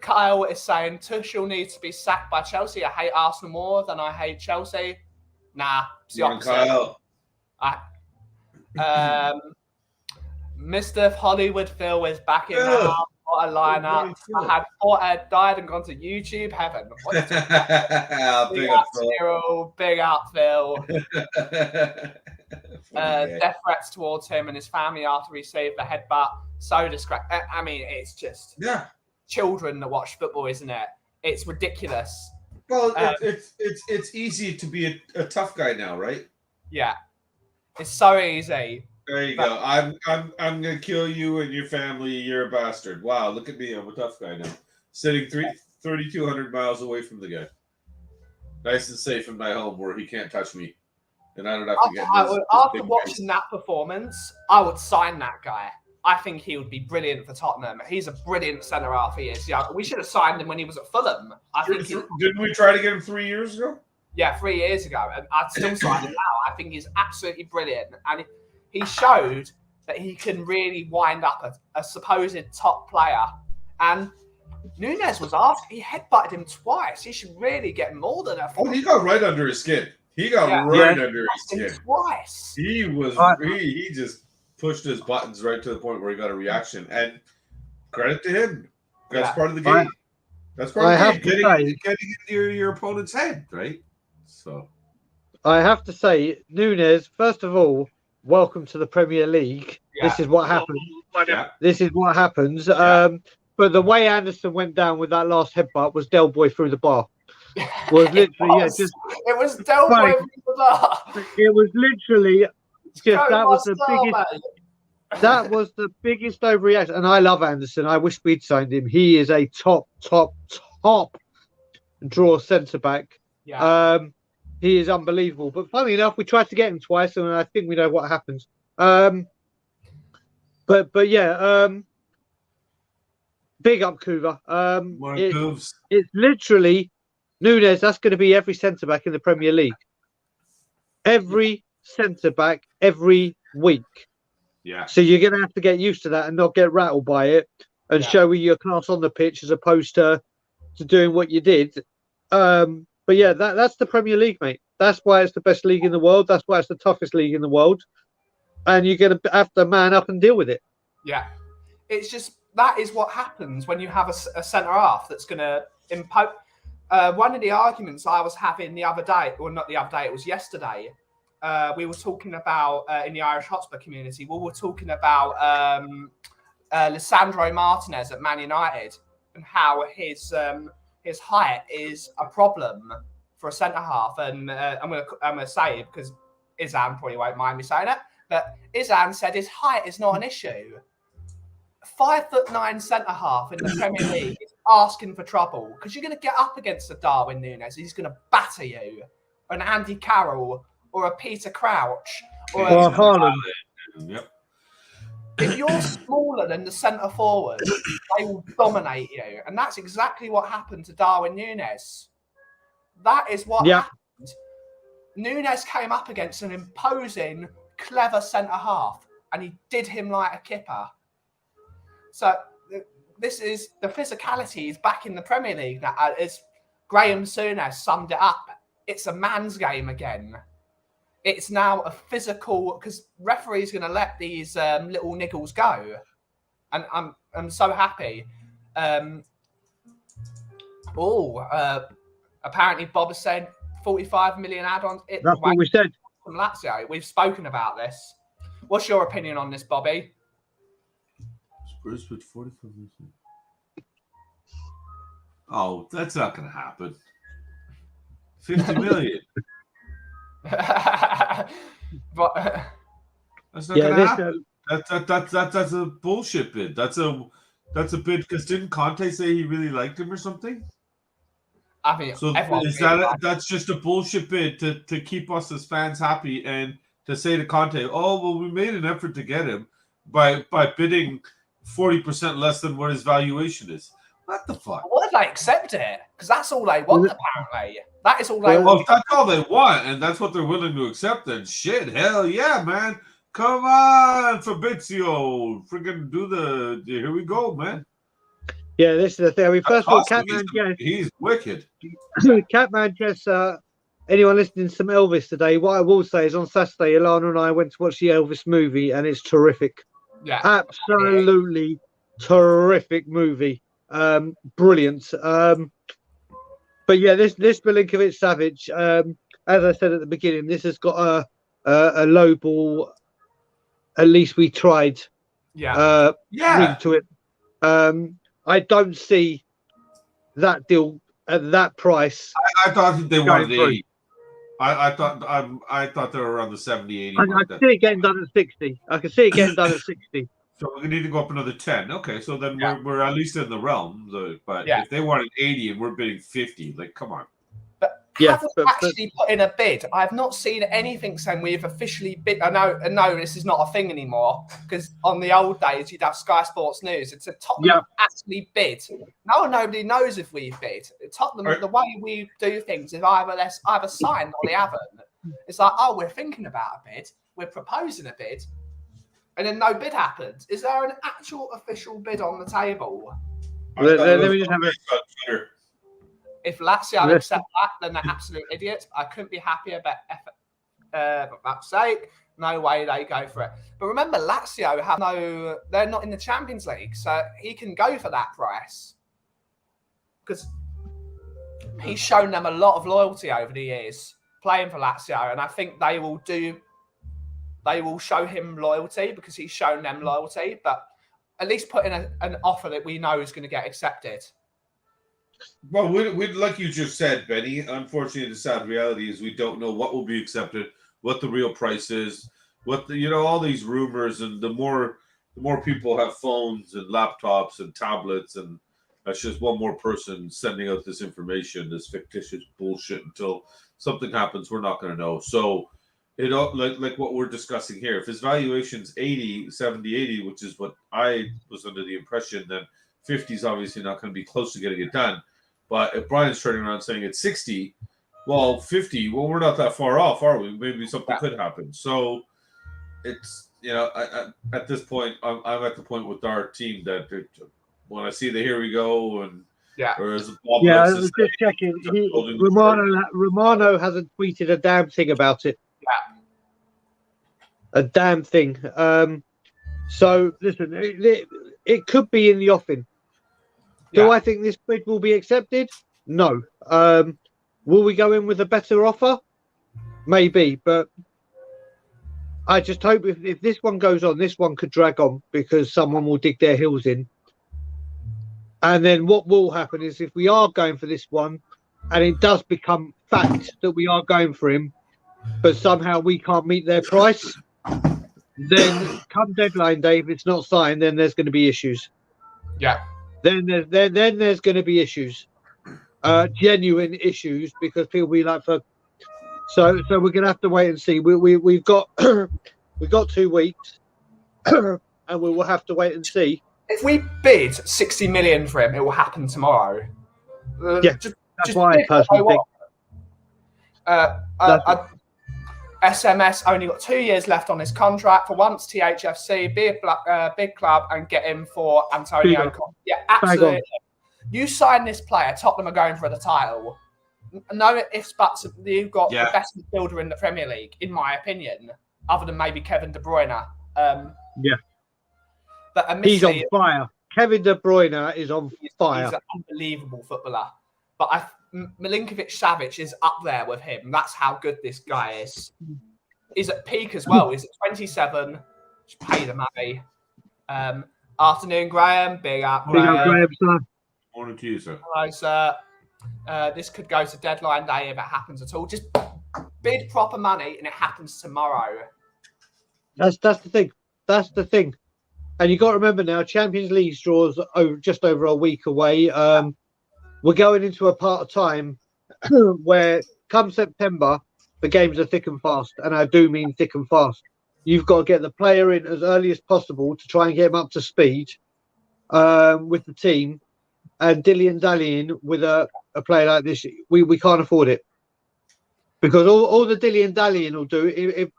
Kyle is saying Tuchel needs to be sacked by Chelsea. I hate Arsenal more than I hate Chelsea. Nah, it's the opposite. Kyle. Mr. Hollywood Phil is back in now. What a lineup! I had died and gone to YouTube heaven. Big up, Phil. Death threats towards him and his family after he saved the headbutt. So disgraceful. I mean, it's just children that watch football, isn't it? It's ridiculous. Well, it's easy to be a tough guy now, right? Yeah, it's so easy. There you go. I'm gonna kill you and your family. You're a bastard. Wow, look at me. I'm a tough guy now. Sitting 3,200 miles away from the guy. Nice and safe in my home where he can't touch me. And I don't have to get after watching that performance, I would sign that guy. I think he would be brilliant for Tottenham. He's a brilliant centre half. He is. Yeah, we should have signed him when he was at Fulham. Didn't we try to get him 3 years ago? Yeah, 3 years ago, and I'd still sign him now. I think he's absolutely brilliant, and he showed that he can really wind up a supposed top player. And Nunez was asked, he headbutted him twice. He should really get more than a. Oh, he got right under his skin. He got right under his skin twice. He was he just pushed his buttons right to the point where he got a reaction. And credit to him. That's part of the game. That's part of the game. Getting into your opponent's head, right? So I have to say, Nunez, first of all, welcome to the Premier League. Yeah. This is what happens. Yeah. This is what happens. Yeah. But the way Anderson went down with that last headbutt was Del Boy through the bar. Was literally it was Del Boy through the bar. It was literally just that was the biggest overreaction. And I love Anderson. I wish we'd signed him. He is a top draw centre back. Yeah. He is unbelievable. But funny enough, we tried to get him twice, and I think we know what happens. But yeah, big up Kuva. It's literally Nunez. That's going to be every centre back in the Premier League. Every centre back every week. Yeah. So you're going to have to get used to that and not get rattled by it, and show your class on the pitch as opposed to doing what you did. But yeah, that's the Premier League, mate. That's why it's the best league in the world. That's why it's the toughest league in the world. And you're going to have to man up and deal with it. Yeah. It's just, that is what happens when you have a centre-half that's going to impose. One of the arguments I was having the other day, or not the other day, it was yesterday, we were talking about, in the Irish Hotspur community, we were talking about Lisandro Martinez at Man United and how his height is a problem for a centre half, and I'm gonna say it because Izan probably won't mind me saying it, but Izan said his height is not an issue. 5'9" centre half in the Premier League is asking for trouble because you're going to get up against a Darwin Nunez, he's going to batter you, or an Andy Carroll, or a Peter Crouch, or a Haaland. Yep. If you're smaller than the centre forward, they will dominate you. And that's exactly what happened to Darwin Nunez. That is what happened. Nunez came up against an imposing, clever centre half, and he did him like a kipper. So this is the physicality is back in the Premier League now. As Graham Souness summed it up, it's a man's game again. it's now a physical, because referees going to let these little niggles go, and I'm so happy. Apparently Bob has said 45 million add-ons. That's what we said from Lazio. We've spoken about this. What's your opinion on this, Bobby? Spurs put 45 million. Oh, that's not going to happen. 50 million. But that's not going to happen. That's a bullshit bid. That's a bid because didn't Conte say he really liked him or something? I mean, so that's just a bullshit bid to keep us as fans happy and to say to Conte, oh well, we made an effort to get him by bidding 40% less than what his valuation is. What the fuck? What if they accept it? Because that's all they want, apparently. That is all they want. Well, if that's all they want, and that's what they're willing to accept, then shit, hell yeah, man. Come on, Fabrizio. Freaking do the... Here we go, man. Yeah, this is the thing. I mean, first of all, Catman Jess... He's wicked. Catman Jess, anyone listening to some Elvis today, what I will say is on Saturday, Ilana and I went to watch the Elvis movie, and it's terrific. Yeah. Absolutely terrific movie. Brilliant. But yeah, this Milinkovic Savic, as I said at the beginning, this has got a low ball. At least we tried. Ring to it. I don't see that deal at that price. I thought they wanted 80. I thought they were around the 70, 80. I can see it getting done at 60. I can see it getting done at 60. So we need to go up another 10. Okay, so then we're at least in the realm. But if they wanted 80 and we're bidding 50, like, come on. But have we actually put in a bid? I have not seen anything saying we've officially bid. I know this is not a thing anymore, because on the old days you'd have Sky Sports News. It's a Tottenham actually bid. Now nobody knows if we've bid. Tottenham, the way we do things is either signed or they haven't. It's like, oh, we're thinking about a bid. We're proposing a bid. And then no bid happens. Is there an actual official bid on the table? Let me just have a... If Lazio accept that, then they're absolute idiots. I couldn't be happier, but for that sake, no way they go for it. But remember, Lazio they're not in the Champions League, so he can go for that price. Because he's shown them a lot of loyalty over the years playing for Lazio, and I think they will show him loyalty because he's shown them loyalty, but at least put in an offer that we know is going to get accepted. Well, we like you just said, Benny, unfortunately, the sad reality is we don't know what will be accepted, what the real price is, all these rumors, and the more people have phones and laptops and tablets, and that's just one more person sending out this information, this fictitious bullshit until something happens, we're not going to know. So, like what we're discussing here, if his valuation's 80, 70, 80, which is what I was under the impression, then 50 is obviously not going to be close to getting it done. But if Brian's turning around saying it's 60, well, 50, well, we're not that far off, are we? Maybe something could happen. So it's, at this point, I'm at the point with our team that when I see the here we go and or as Bob I was just checking. Romano hasn't tweeted a damn thing about it. A damn thing. So listen, it could be in the offing. Do I think this bid will be accepted? No. Will we go in with a better offer? Maybe, but I just hope if this one goes on, this one could drag on because someone will dig their heels in. And then what will happen is if we are going for this one and it does become fact that we are going for him, but somehow we can't meet their price, then come deadline day, if it's not signed, then there's going to be issues. Yeah. Then there's going to be issues, genuine issues, because people will be like, so we're going to have to wait and see. We've got 2 weeks, and we will have to wait and see. If we bid 60 million for him, it will happen tomorrow. That's why I personally think. SMS only got 2 years left on his contract. For once, THFC, be a big club and get him for Antonio Conte. Yeah, absolutely. You sign this player, Tottenham are going for the title. no ifs, buts. You've got Yeah. the best midfielder in the Premier League, in my opinion, other than maybe Kevin De Bruyne. Yeah. But He's on admittedly, fire. Kevin De Bruyne is on fire. he's an unbelievable footballer. But Milinkovic-Savic is up there with him. That's how good this guy is. He's at peak as well. He's at 27. Just pay the money. Afternoon, Graham. Big up, Big up, Graham. Graham, son. Morning to you, sir. Hello, sir. This could go to deadline day if it happens at all. Just bid proper money and it happens tomorrow. That's the thing. That's the thing. And you got to remember now, Champions League draws just over a week away. We're going into a part of time where come September, the games are thick and fast. And I do mean thick and fast. You've got to get the player in as early as possible to try and get him up to speed with the team. And dilly-dallying with a player like this, we can't afford it. Because all the dilly-dallying will do, if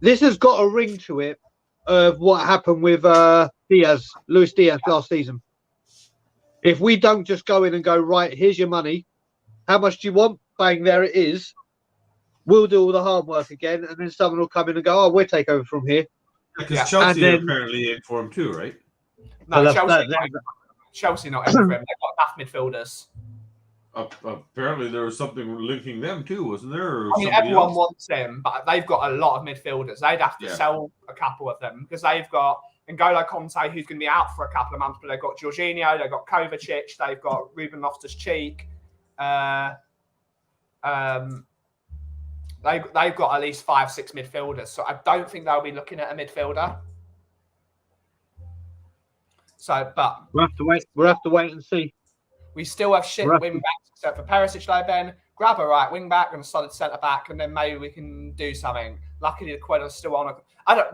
this has got a ring to it of what happened with Luis Diaz last season. If we don't just go in and go, right, here's your money, how much do you want? Bang, there it is. We'll do all the hard work again, and then someone will come in and go, oh, we'll take over from here. Because Chelsea are apparently in for him too, right? No, Chelsea not in for him. They've got enough midfielders. Apparently there was something linking them too, wasn't there? I mean, everyone wants him, but they've got a lot of midfielders. They'd have to sell a couple of them because they've got N'Golo Conte, who's going to be out for a couple of months, but they've got Jorginho, they've got Kovacic, they've got Ruben Loftus-Cheek. They've got at least 5-6 midfielders, so I don't think they'll be looking at a midfielder. So, but we'll have to wait and see. We still have shit wing backs except for Perisic, though, Ben. Grab a right wing back and a solid centre back, and then maybe we can do something. Luckily, the Queda's still on.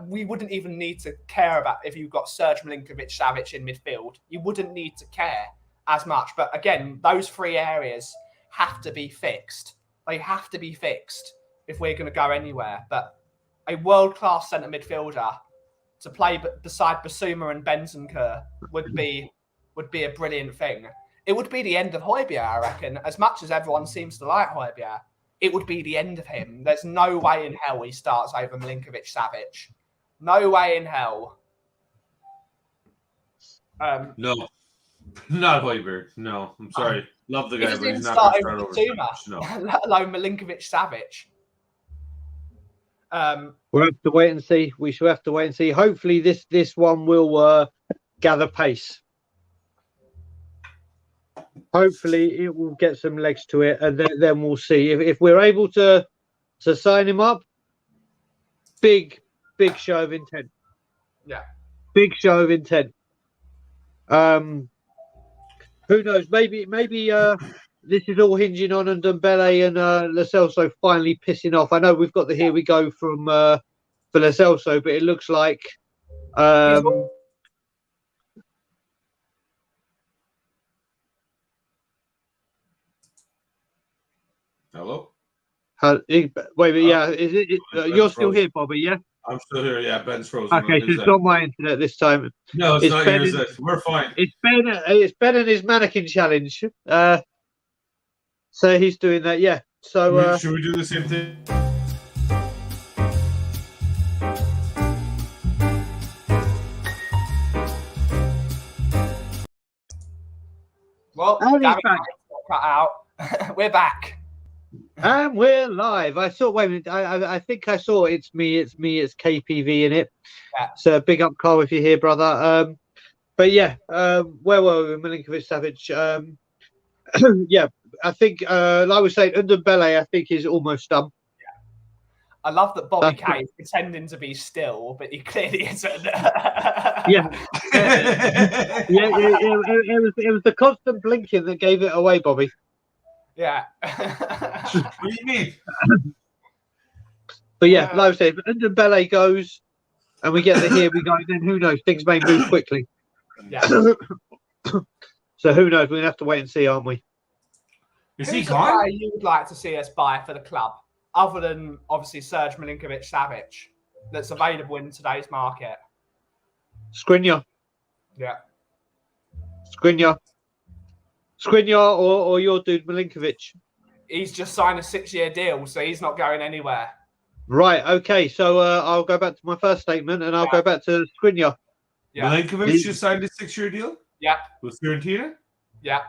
We wouldn't even need to care about if you've got Serge Milinkovic-Savic in midfield. You wouldn't need to care as much. But again, those three areas have to be fixed. They have to be fixed if we're going to go anywhere. But a world-class centre midfielder to play beside Basuma and Bentancur would be a brilliant thing. It would be the end of Højbjerg, I reckon. As much as everyone seems to like Højbjerg, it would be the end of him. There's no way in hell he starts over Milinkovic-Savic. No way in hell. No, not Højbjerg. No, I'm sorry. Love the guy, but he's not going to start over Basuma. No. Let alone Milinkovic-Savic. We'll have to wait and see. We shall have to wait and see. Hopefully, this one will gather pace. Hopefully, it will get some legs to it, and then we'll see if we're able to sign him up. Big show of intent. Yeah, big show of intent. Who knows? Maybe this is all hinging on Ndombele and Lo Celso finally pissing off. I know we've got the here we go from for Lo Celso, but it looks like hello. Wait, yeah, is it? You're still here, Bobby? Yeah, I'm still here. Yeah, Ben's frozen. Okay, so it's not my internet this time. No, it's not yours. We're fine. It's Ben and his mannequin challenge. So he's doing that. Yeah. So should we do the same thing? Well, back. Cut out. We're back. And we're live. I saw. Wait a minute. I think I saw. It's me. It's KPV in it. Yeah. So big up, Carl, if you're here, brother. But yeah. Where were we? Milinkovic-Savic. Yeah. I think, like I was saying, Ndombele, I think, is almost done. Yeah. I love that Bobby K is pretending to be still, but he clearly isn't. Yeah. It was the constant blinking that gave it away, Bobby. Yeah. What do you mean? But yeah, like I said, if Ndombele goes and we get the here we go, then who knows? Things may move quickly. Yeah. So who knows? We're going to have to wait and see, aren't we? Is he Who's the gone? guy you would like to see us buy for the club, other than obviously Serge Milinkovic-Savic, that's available in today's market? Skriniar. Yeah. Skriniar or your dude Milinkovic. he's just signed a 6-year deal, so he's not going anywhere. Right. Okay. So I'll go back to my first statement, and I'll go back to Skriniar. Yeah. Milenkovic just signed a 6-year deal. Yeah. With Fiorentina. Yeah.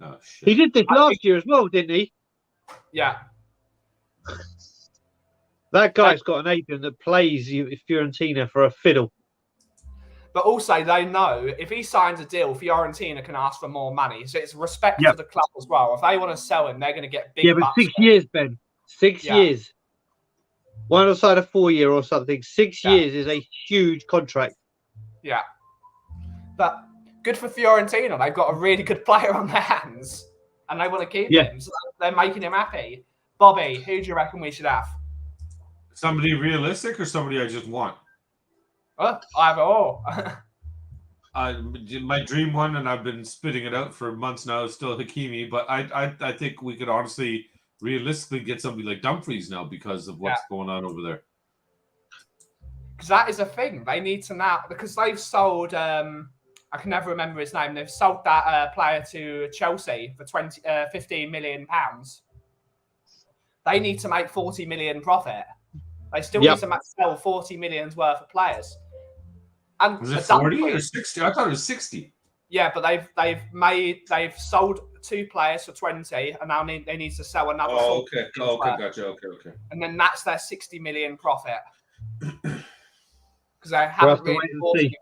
Oh shit. He did this last year as well, didn't he? Yeah. That guy's got an agent that plays Fiorentina for a fiddle. But also, they know if he signs a deal, Fiorentina can ask for more money. So it's respect for the club as well. If they want to sell him, they're going to get big bucks. But 6 years, Ben. 6 years. One on the side of 4 year or something. 6 years is a huge contract. Yeah. But good for Fiorentina. They've got a really good player on their hands. And they want to keep him. So they're making him happy. Bobby, who do you reckon we should have? Somebody realistic or somebody I just want? Either or. My dream one, and I've been spitting it out for months now, is still Hakimi. But I think we could honestly, realistically get somebody like Dumfries now because of what's going on over there. Because that is a thing. They need to now, because they've sold, I can never remember his name. They've sold that player to Chelsea for 15 million pounds. They need to make 40 million profit. They still need to sell 40 million's worth of players. And was it 40 or 60? I thought it was 60. Yeah, but they've sold 2 players for 20, and now they need to sell another. Okay, gotcha. Okay. And then that's their 60 million profit because they haven't really bought anyone.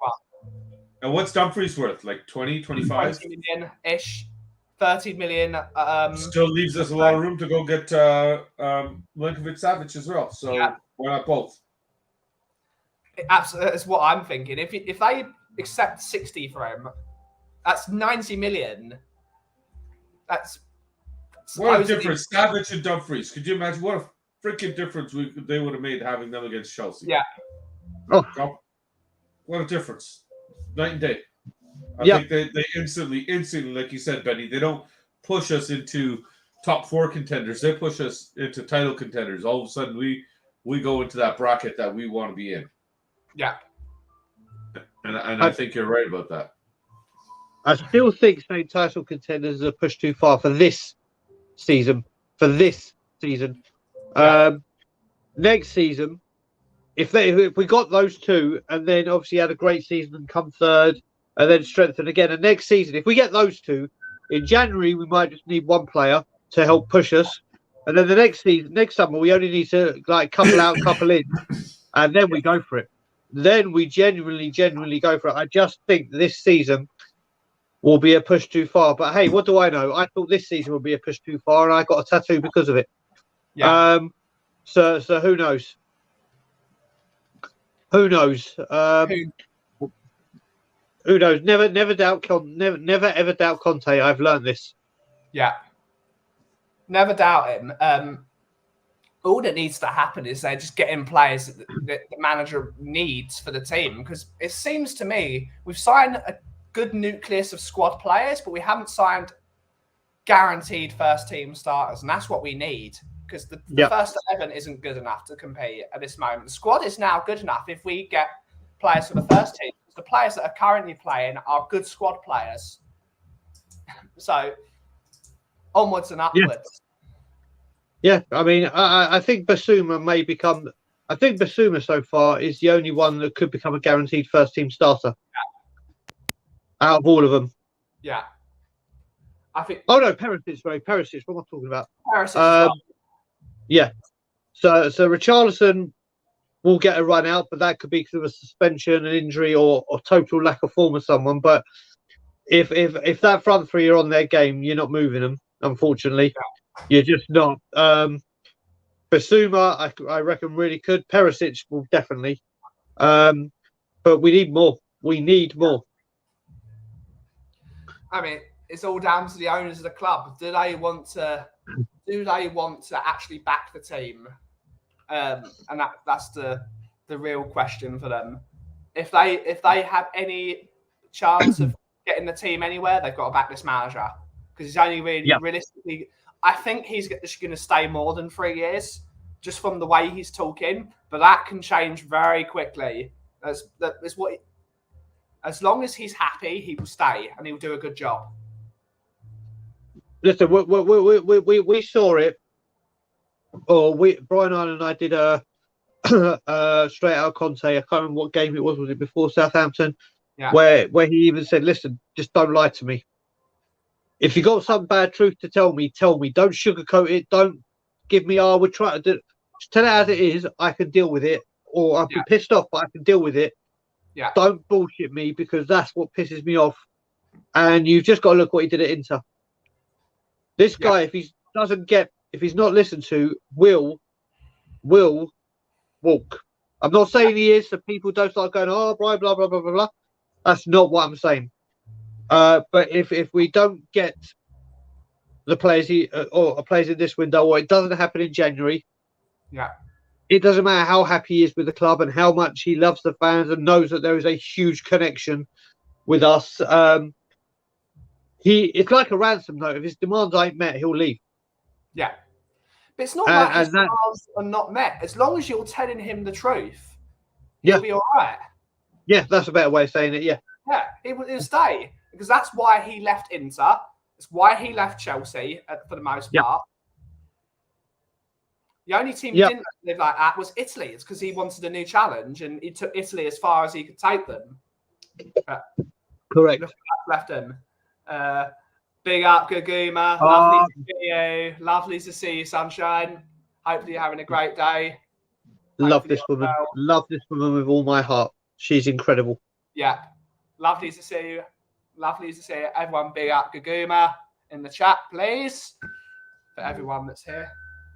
And what's Dumfries worth? Like 20, 25? 20 million ish, 30 million. Still leaves us a lot of room to go get Milinkovic-Savic as well. So why not both? Absolutely, that's what I'm thinking. If they accept 60 for him, that's 90 million. That's what a difference. Savic and Dumfries. Could you imagine what a freaking difference they would have made having them against Chelsea? Yeah. Oh. What a difference. Night and day. I think they instantly, like you said, Benny, they don't push us into top 4 contenders. They push us into title contenders. All of a sudden, we go into that bracket that we want to be in. Yeah. And I think you're right about that. I still think saying title contenders are pushed too far for this season. Next season, if we got those 2 and then obviously had a great season and come 3rd and then strengthen again, and next season, if we get those 2, in January we might just need 1 player to help push us, and then the next summer we only need to like couple out, couple in, and then we go for it. Then we genuinely go for it. I just think this season will be a push too far. But hey, what do I know? I thought this season would be a push too far, and I got a tattoo because of it. Yeah. So who knows? Who knows? Who knows? Never ever doubt Conte. I've learned this. Yeah. Never doubt him. All that needs to happen is they're just getting players that the manager needs for the team. Because it seems to me we've signed a good nucleus of squad players, but we haven't signed guaranteed first team starters. And that's what we need. Because the first 11 isn't good enough to compete at this moment. The squad is now good enough if we get players for the first team. The players that are currently playing are good squad players. So onwards and upwards. Yeah, I mean, I think Basuma may become. I think Basuma so far is the only one that could become a guaranteed first team starter out of all of them. Yeah, I think. Oh no, Perisic. Sorry, Perisic. What am I talking about? Perisic. Yeah. So Richarlison will get a run out, but that could be because of a suspension, an injury, or total lack of form of someone. But if that front 3 are on their game, you're not moving them. Unfortunately. Yeah. You're just not. Basuma, I reckon, really could. Perisic will definitely. But we need more. We need more. I mean, it's all down to the owners of the club. Do they want to actually back the team? And that's the real question for them. If they have any chance of getting the team anywhere, they've got to back this manager because he's only really realistically. I think he's just going to stay more than 3 years, just from the way he's talking. But that can change very quickly. As long as he's happy, he will stay and he'll do a good job. listen, we saw it, or Brian and I did a straight out of Conte. I can't remember what game it was. Was it before Southampton? Yeah. Where he even said, "Listen, just don't lie to me. If you got some bad truth to tell me, tell me. Don't sugarcoat it. Don't give me, we're trying to do. Just tell it as it is. I can deal with it, or I'll be pissed off, but I can deal with it. Yeah. Don't bullshit me because that's what pisses me off. And you've just got to look what he did at Inter. This guy, if he's not listened to, will walk. I'm not saying he is, so people don't start going, oh, blah, blah, blah, blah, blah, blah. That's not what I'm saying. But if we don't get the players or players in this window, or it doesn't happen in January, it doesn't matter how happy he is with the club and how much he loves the fans and knows that there is a huge connection with us. It's like a ransom note. If his demands ain't met, he'll leave. Yeah. But it's not like his demands are not met. As long as you're telling him the truth, he'll be all right. Yeah, that's a better way of saying it, yeah. Yeah, he'll stay. Because that's why he left Inter. That's why he left Chelsea for the most part. The only team he didn't live like that was Italy. It's because he wanted a new challenge and he took Italy as far as he could take them. Correct. Left him. Big up, Gaguma. Lovely to see you. Lovely to see you, sunshine. Hopefully you're having a great day. Love this woman. Well. Love this woman with all my heart. She's incredible. Yeah. Lovely to see you. Lovely to see you. Everyone big up Gaguma in the chat, please. For everyone that's here.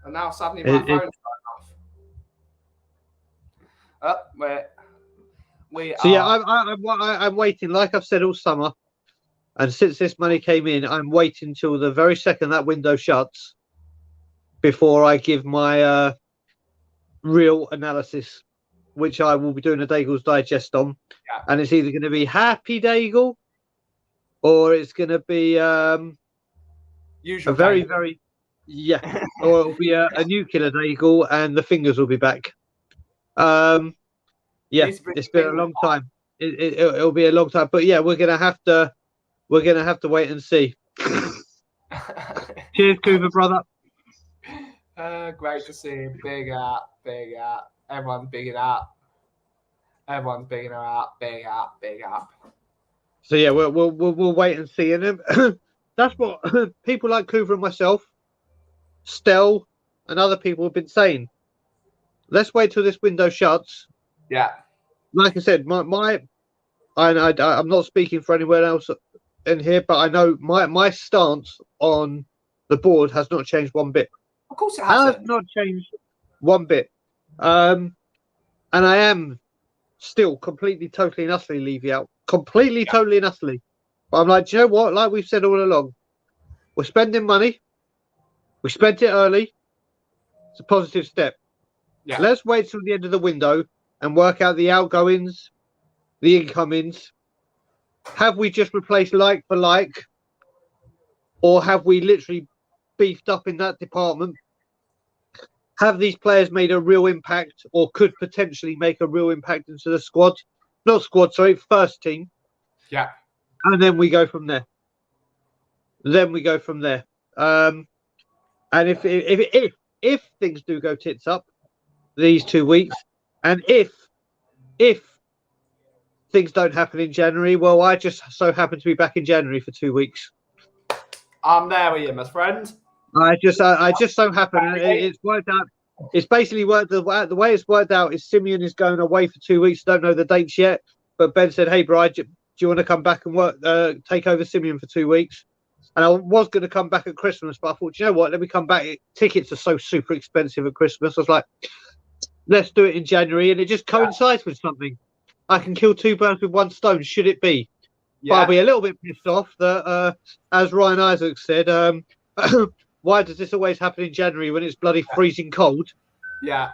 And now suddenly my phone's going off. I'm waiting, like I've said all summer. And since this money came in, I'm waiting till the very second that window shuts before I give my real analysis, which I will be doing a Daigle's Digest on. Yeah. And it's either going to be happy Daigle or it's going to be usual a very, very, or it'll be a nuclear Daigle and the fingers will be back. It's been a long time. It'll be a long time. But yeah, we're going to have to wait and see. Cheers, Cooper, brother. Great to see you. Big up, big up. Everyone's bigging up. Everyone's bigging her up. Big up, big up. So yeah, we'll wait and see. And that's what people like Cooper and myself, Stell, and other people have been saying. Let's wait till this window shuts. Yeah. Like I said, I'm not speaking for anyone else in here, but I know my stance on the board has not changed one bit. Of course it hasn't. Has not changed one bit. And I am still completely, totally and utterly Levy out. Completely, totally and utterly. But I'm like, do you know what? Like we've said all along, we're spending money. We spent it early. It's a positive step. Yeah. Let's wait till the end of the window and work out the outgoings, the incomings. Have we just replaced like for like? Or have we literally beefed up in that department? Have these players made a real impact or could potentially make a real impact into the squad? Not squad, sorry, first team. Yeah. And then we go from there. And if things do go tits up these 2 weeks, and if things don't happen in January, well, I just so happen to be back in January for 2 weeks. I'm there with you, my friend. I just so happen, and it's worked out. It's basically worked the way it's worked out is Simeon is going away for 2 weeks. Don't know the dates yet, but Ben said, "Hey, Bride, do you want to come back and work, take over Simeon for 2 weeks?" And I was going to come back at Christmas, but I thought, you know what? Let me come back. Tickets are so super expensive at Christmas. I was like, let's do it in January, and it just coincides with something. I can kill two birds with one stone. Should it be? Yeah. But I'll be a little bit pissed off that, as Ryan Isaacs said, why does this always happen in January when it's bloody freezing cold? Yeah.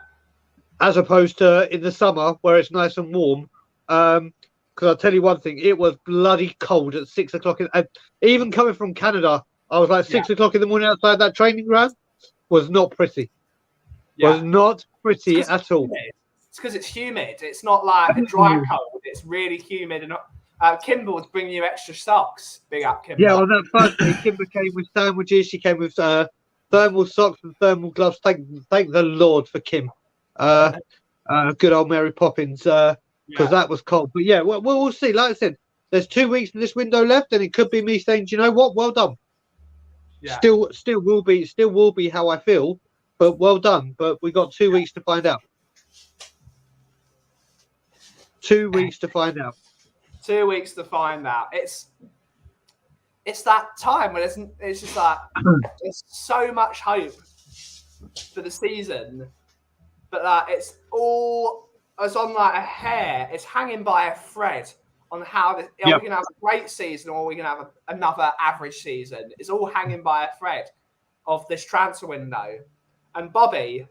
As opposed to in the summer where it's nice and warm. Because I'll tell you one thing, it was bloody cold at 6 o'clock. And even coming from Canada, I was like 6 o'clock in the morning outside that training ground. Was not pretty. Yeah. Was not pretty at all. It's because it's humid. It's not like a dry cold. It's really humid. And Kimball's bringing you extra socks. Big up, Kimball. Yeah, on that first day, Kimber came with sandwiches. She came with thermal socks and thermal gloves. Thank the Lord for Kim. Good old Mary Poppins, because that was cold. But yeah, we'll see. Like I said, there's 2 weeks in this window left, and it could be me saying, "Do you know what? Well done." Yeah. Still will be how I feel, but well done. But we got 2 weeks to find out. 2 weeks to find out. 2 weeks to find out. It's that time when it's just like there's so much hope for the season, but it's on like a hair. It's hanging by a thread on how are we gonna have a great season or are we gonna have another average season? It's all hanging by a thread of this transfer window. And Bobby,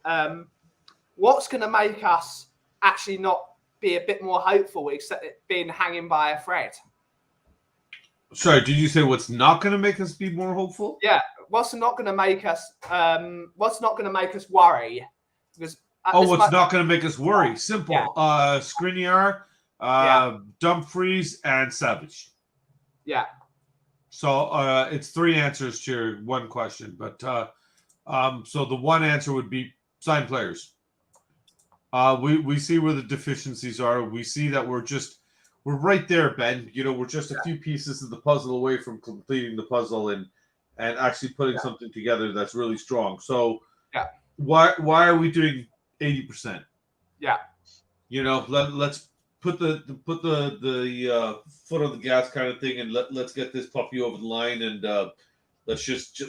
what's gonna make us actually not be a bit more hopeful, except it being hanging by a thread? Sorry, did you say what's not going to make us be more hopeful? Yeah, what's not going to make us worry? Because what's not going to make us worry? Simple. Yeah. Skriniar, Dumfries, and Savage. Yeah. So it's 3 answers to your one question, but so the one answer would be sign players. We see where the deficiencies are. We see that we're right there, Ben. We're just a few pieces of the puzzle away from completing the puzzle and actually putting something together that's really strong. So why are we doing 80%? Yeah. Let's put the foot on the gas kind of thing, and let's get this puppy over the line, and let's just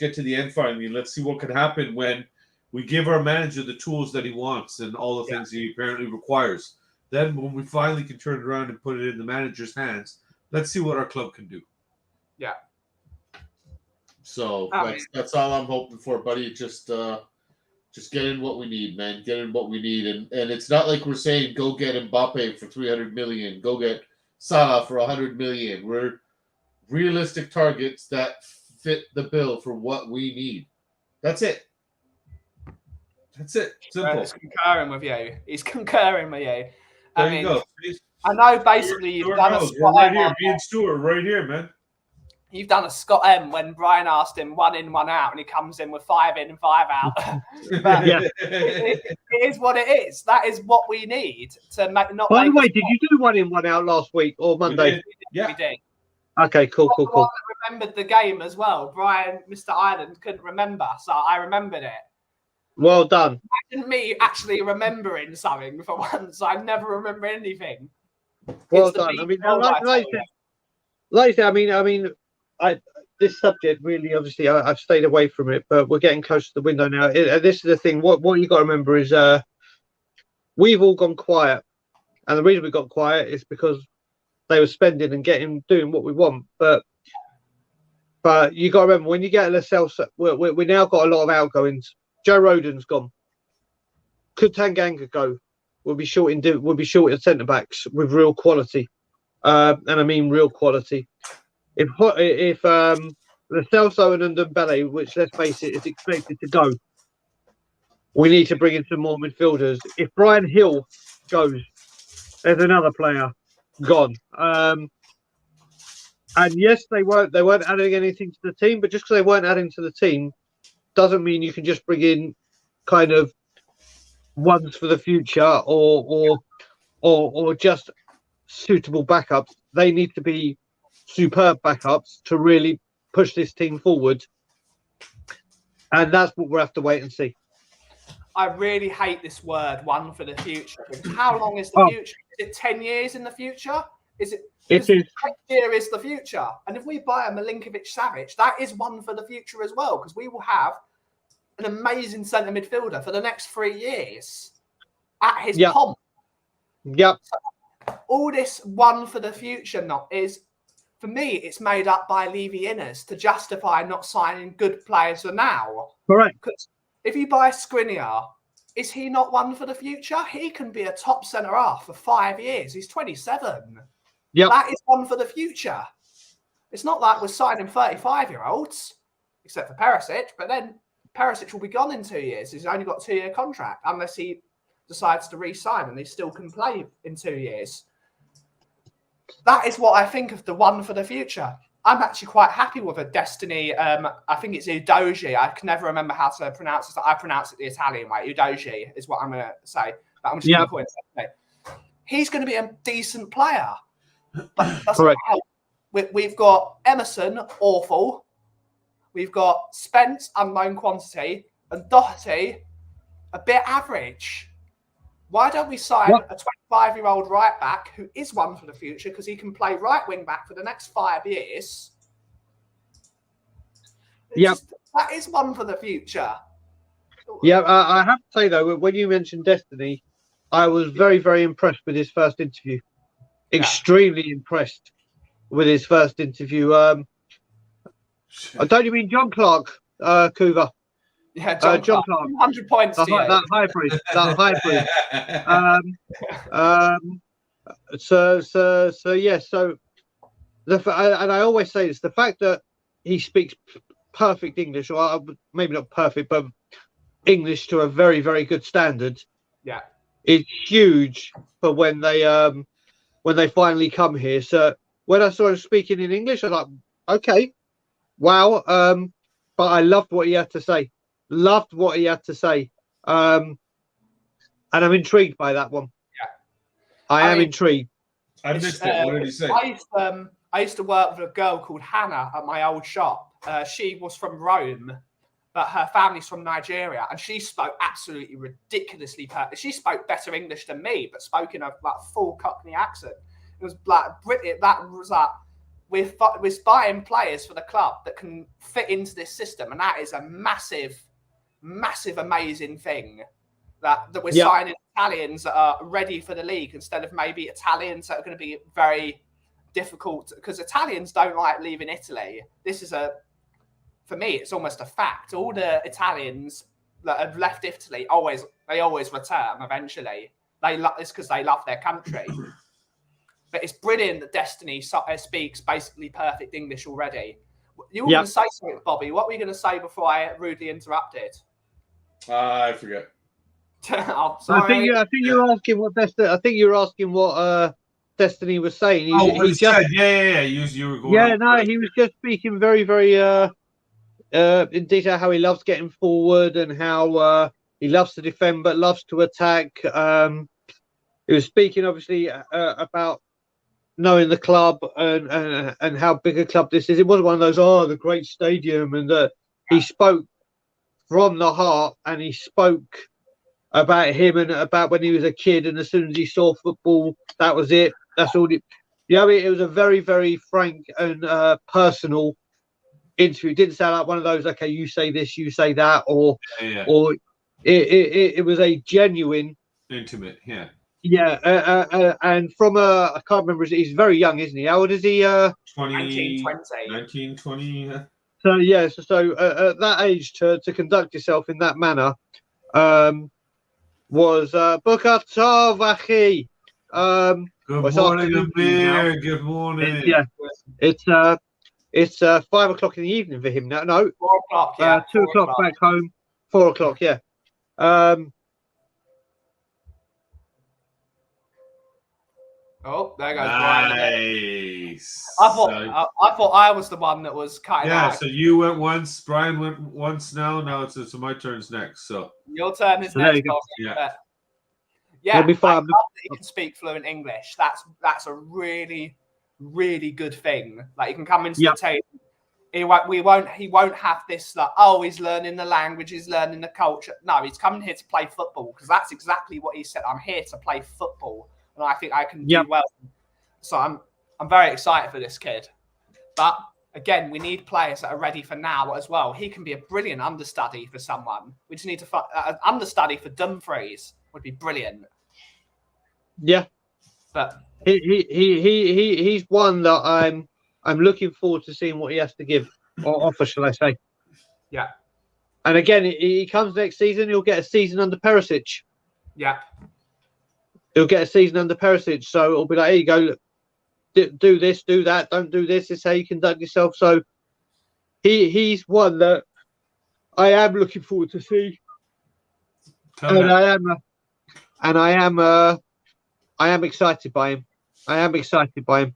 get to the end finally. Let's see what can happen when we give our manager the tools that he wants and all the things he apparently requires. Then when we finally can turn it around and put it in the manager's hands, let's see what our club can do. Yeah. So that's all I'm hoping for, buddy. Just get in what we need, man. Get in what we need. And it's not like we're saying go get Mbappe for 300 million, go get Salah for 100 million. We're realistic targets that fit the bill for what we need. That's it. Simple. He's concurring with you. There you go. I know basically you've done a Scott right here, being Stuart, right here, man. You've done a Scott M when Brian asked him 1 in, 1 out, and he comes in with 5 in and 5 out. But it is what it is. That is what we need to make. By the way, did you do 1 in, 1 out last week or Monday? We did. Okay, cool. I remembered the game as well. Brian, Mr. Ireland, couldn't remember, so I remembered it. Well done. Imagine me actually remembering something for once. I never remember anything. Well done. I mean, this subject really, obviously, I've stayed away from it, but we're getting close to the window now. This is the thing. What you got to remember is we've all gone quiet, and the reason we got quiet is because they were spending and doing what we want. But you got to remember when you get Lo Celso, we now got a lot of outgoings. Joe Rodon's gone. Could Tanganga go? We'll be short at centre backs with real quality, and I mean real quality. If Lo Celso and Ndombele, which let's face it, is expected to go, we need to bring in some more midfielders. If Brian Hill goes, there's another player gone. And yes, they weren't adding anything to the team, but just because they weren't adding to the team doesn't mean you can just bring in kind of ones for the future or just suitable backups. They need to be superb backups to really push this team forward, and that's what we'll have to wait and see. I really hate this word, one for the future. How long is the future? Is it 10 years in the future? It is. Next year is the future. And if we buy a Milinkovic-Savic, that is one for the future as well, because we will have an amazing centre midfielder for the next 3 years at his pomp. Yep. So all this one for the future is, for me, it's made up by Levy Innes to justify not signing good players for now. Correct. Because if you buy Skriniar, is he not one for the future? He can be a top centre half for 5 years. He's 27. Yep. That is one for the future. It's not like we're signing 35-year-olds, except for Perisic, but then Perisic will be gone in 2 years. He's only got a 2-year contract, unless he decides to re-sign and he still can play in 2 years. that is what I think of the one for the future. I'm actually quite happy with a Destiny. I think it's Udoji. I can never remember how to pronounce it. I pronounce it the Italian way. Udoji is what I'm going to say. But I'm just going to call it. He's going to be a decent player. But that's Correct. We've got Emerson, awful. We've got Spence, unknown quantity, and Doherty, a bit average. Why don't we sign a 25-year-old right back who is one for the future because he can play right wing back for the next 5 years? That is one for the future. Yeah, I have to say though, when you mentioned Destiny, I was very, very impressed with his first interview. Extremely impressed with his first interview. Don't you mean John Clark, Coover? Yeah, John Clark. 100 points to you. That hybrid. So yeah. So and I always say this: the fact that he speaks perfect English, or maybe not perfect, but English to a very, very good standard. Yeah, is huge for when they finally come here. So when I saw him speaking in English, I was like, okay, wow. But I loved what he had to say. And I'm intrigued by that one. Yeah, I am intrigued. I missed it. What did he say? I used to work with a girl called Hannah at my old shop. She was from Rome, but her family's from Nigeria, and she spoke absolutely ridiculously perfect. She spoke better English than me, but spoke in a full Cockney accent. It was British. That was we're buying players for the club that can fit into this system, and that is a massive, massive, amazing thing. That we're signing Italians that are ready for the league instead of maybe Italians that are going to be very difficult, because Italians don't like leaving Italy. This is for me, it's almost a fact. All the Italians that have left Italy always return eventually. It's because they love their country. But it's brilliant that Destiny speaks basically perfect English already. You were going to say something, Bobby. What were you going to say before I rudely interrupted? I forget. I'm sorry. I think you were asking what Destiny. I think you were asking what Destiny was saying. What he said. Yeah. You were going. He was just speaking very, very in detail how he loves getting forward and how he loves to defend but loves to attack. He was speaking obviously about knowing the club and how big a club this is. It wasn't one of those the great stadium, and he spoke from the heart, and he spoke about him and about when he was a kid, and as soon as he saw football, that was it. That's all. It was a very, very frank and personal interview. It didn't sound like one of those, okay, you say this, you say that, or it was a genuine, intimate, and from I can't remember. He's very young, isn't he? How old is he? 19, 20. So at that age to conduct yourself in that manner was Bukatov Achi. Good morning, Amir. Good morning. It's 5 o'clock in the evening for him now. No, 4 o'clock. Yeah, 2 o'clock back home. 4 o'clock. Yeah. Oh, there goes Brian. Nice. I thought I was the one that was cutting out. Yeah, so you went once, Brian went once now. Now it's my turn's next. So your turn is next. Yeah, it'll be fine. I love that you can speak fluent English. That's a really, really good thing. Like, you can come into the table. He won't have this he's learning the language, he's learning the culture. No, he's coming here to play football, because that's exactly what he said. I'm here to play football, and I think I can do well. So I'm very excited for this kid. But again, we need players that are ready for now as well. He can be a brilliant understudy for someone. We just need to an understudy for Dumfries would be brilliant. Yeah, but he's one that I'm looking forward to seeing what he has to give or offer, shall I say? Yeah. And again, he comes next season. He'll get a season under Perisic. Yeah. He'll get a season under Perisic, so it'll be like, here you go, look, do this, do that, don't do this. This is how you conduct yourself. So he's one that I am looking forward to see, I am excited by him. I am excited by him.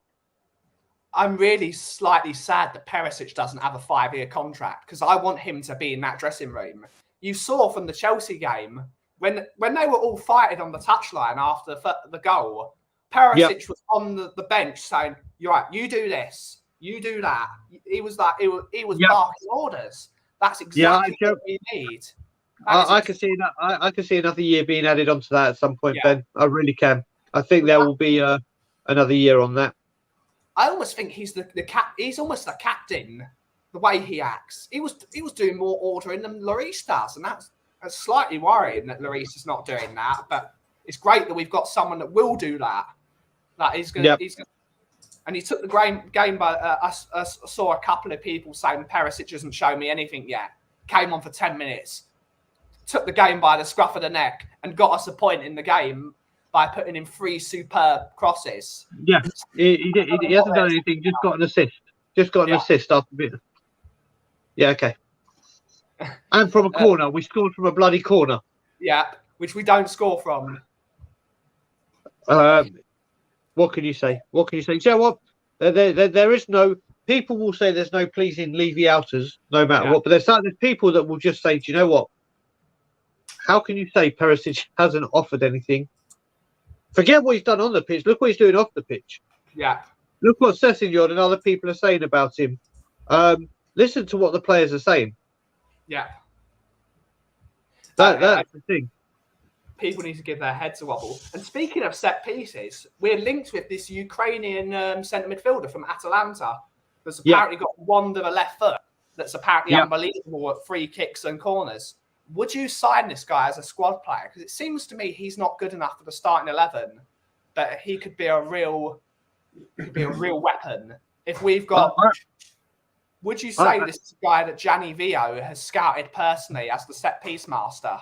I'm really slightly sad that Perisic doesn't have a 5-year contract because I want him to be in that dressing room. You saw from the Chelsea game when they were all fighting on the touchline after the goal, Perisic was on the bench saying, "You're right, you do this, you do that." He was like, he was barking orders. That's exactly what we need. I can see that. I can see another year being added onto that at some point, Ben. I really can. I think there will be another year on that. I almost think he's he's almost the captain. The way he acts, he was doing more ordering than Lloris does, and that's slightly worrying that Lloris is not doing that. But it's great that we've got someone that will do that. That he's going to. And he took the game by. I saw a couple of people saying Perisic hasn't shown me anything yet. Came on for 10 minutes, took the game by the scruff of the neck, and got us a point in the game by putting in 3 superb crosses. Yeah, he hasn't done anything. Just got an assist. Just got an assist after a bit. Yeah, okay. And from a corner, we scored from a bloody corner. Yeah, which we don't score from. What can you say? What can you say? Do you know what? There is no. People will say there's no pleasing Levy outers, no matter what. But there's people that will just say, do you know what? How can you say Perisic hasn't offered anything? Forget what he's done on the pitch. Look what he's doing off the pitch. Yeah. Look what Sessegnon and other people are saying about him. Listen to what the players are saying. Yeah. That's the thing. People need to give their heads a wobble. And speaking of set pieces, we're linked with this Ukrainian centre midfielder from Atalanta that's apparently got wand of a left foot that's apparently unbelievable at free kicks and corners. Would you sign this guy as a squad player? Because it seems to me he's not good enough for the starting 11, but he could be a real weapon. If we've got... Would you say this is a guy that Gianni Vio has scouted personally as the set-piece master?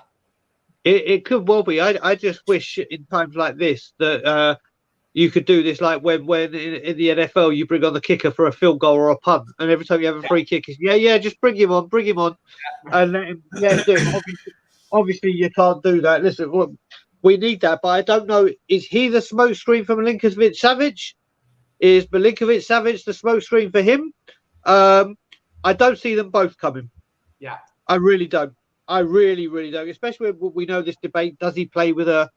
It could well be. I just wish in times like this that you could do this like when in the NFL you bring on the kicker for a field goal or a punt, and every time you have a free kick, it's just bring him on, and let him do it. Obviously, you can't do that. Listen, we need that, but I don't know. Is he the smoke screen for Milinkovic-Savic? Is Milinkovic-Savic the smoke screen for him? I don't see them both coming. Yeah, I really don't. I really, really don't. Especially when we know this debate. Does he play with a?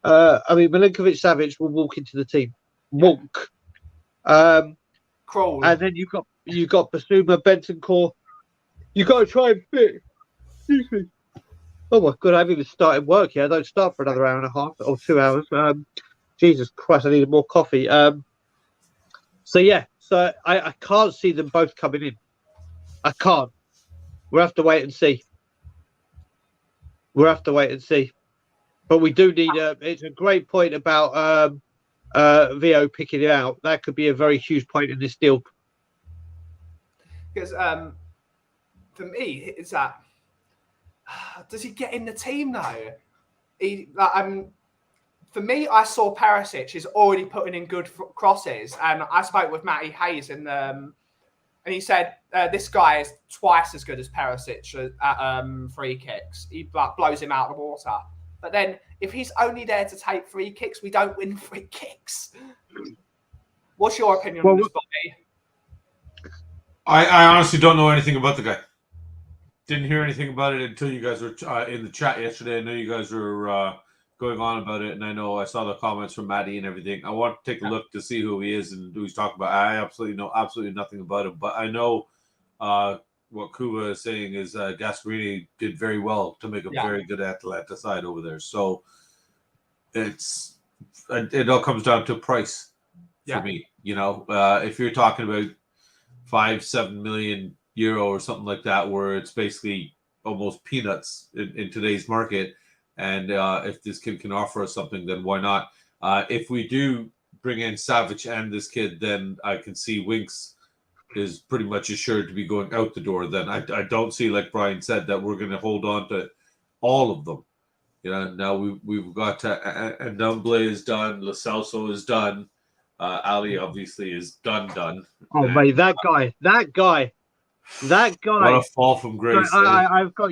Milinkovic-Savic will walk into the team. Walk. Crawl. And then you've got Basuma, Bentancur. You've got to try and fit. Excuse me. Oh my God! I haven't even started work yet. I don't start for another hour and a half or 2 hours. Jesus Christ! I needed more coffee. So I can't see them both coming in. I can't. We'll have to wait and see. But we do need it's a great point about Vio picking it out. That could be a very huge point in this deal. Because for me, it's that does he get in the team though? For me, I saw Perisic is already putting in good crosses, and I spoke with Matty Hayes and he said this guy is twice as good as Perisic at free kicks. He blows him out of the water. But then, if he's only there to take free kicks, we don't win free kicks. What's your opinion on this, Bobby? I honestly don't know anything about the guy. Didn't hear anything about it until you guys were in the chat yesterday. I know you guys were going on about it, and I know I saw the comments from Maddie and everything. I want to take a look to see who he is and who he's talking about. I absolutely know nothing about him, but I know what Kuba is saying is Gasparini did very well to make a very good Atalanta side over there. So it all comes down to price for me. You know, if you're talking about 5-7 million euro or something like that, where it's basically almost peanuts in today's market. And if this kid can offer us something, then why not? If we do bring in Savic and this kid, then I can see Winks is pretty much assured to be going out the door. Then I don't see, like Brian said, that we're going to hold on to all of them. You know, now we've got Ndumble is done, Lo Celso is done, Ali obviously is done. Oh mate, that guy. What a fall from grace! I've got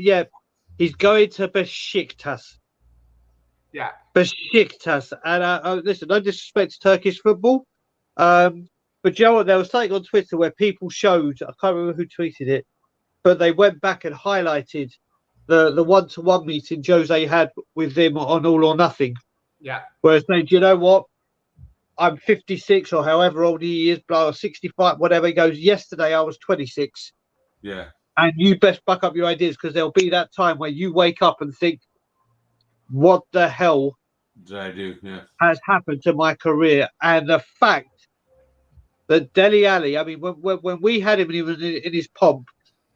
he's going to Besiktas. Yeah. Besiktas. And listen, no disrespect to Turkish football, but you know what? There was something on Twitter where people showed, I can't remember who tweeted it, but they went back and highlighted the one-to-one meeting Jose had with him on All or Nothing. Yeah. Where saying, do you know what? I'm 56 or however old he is, blah, 65, whatever. He goes, yesterday I was 26. Yeah. And you best back up your ideas because there'll be that time where you wake up and think, what the hell Did I do? Yeah. has happened to my career? And the fact that Dele Alli, I mean, when we had him and he was in his pomp,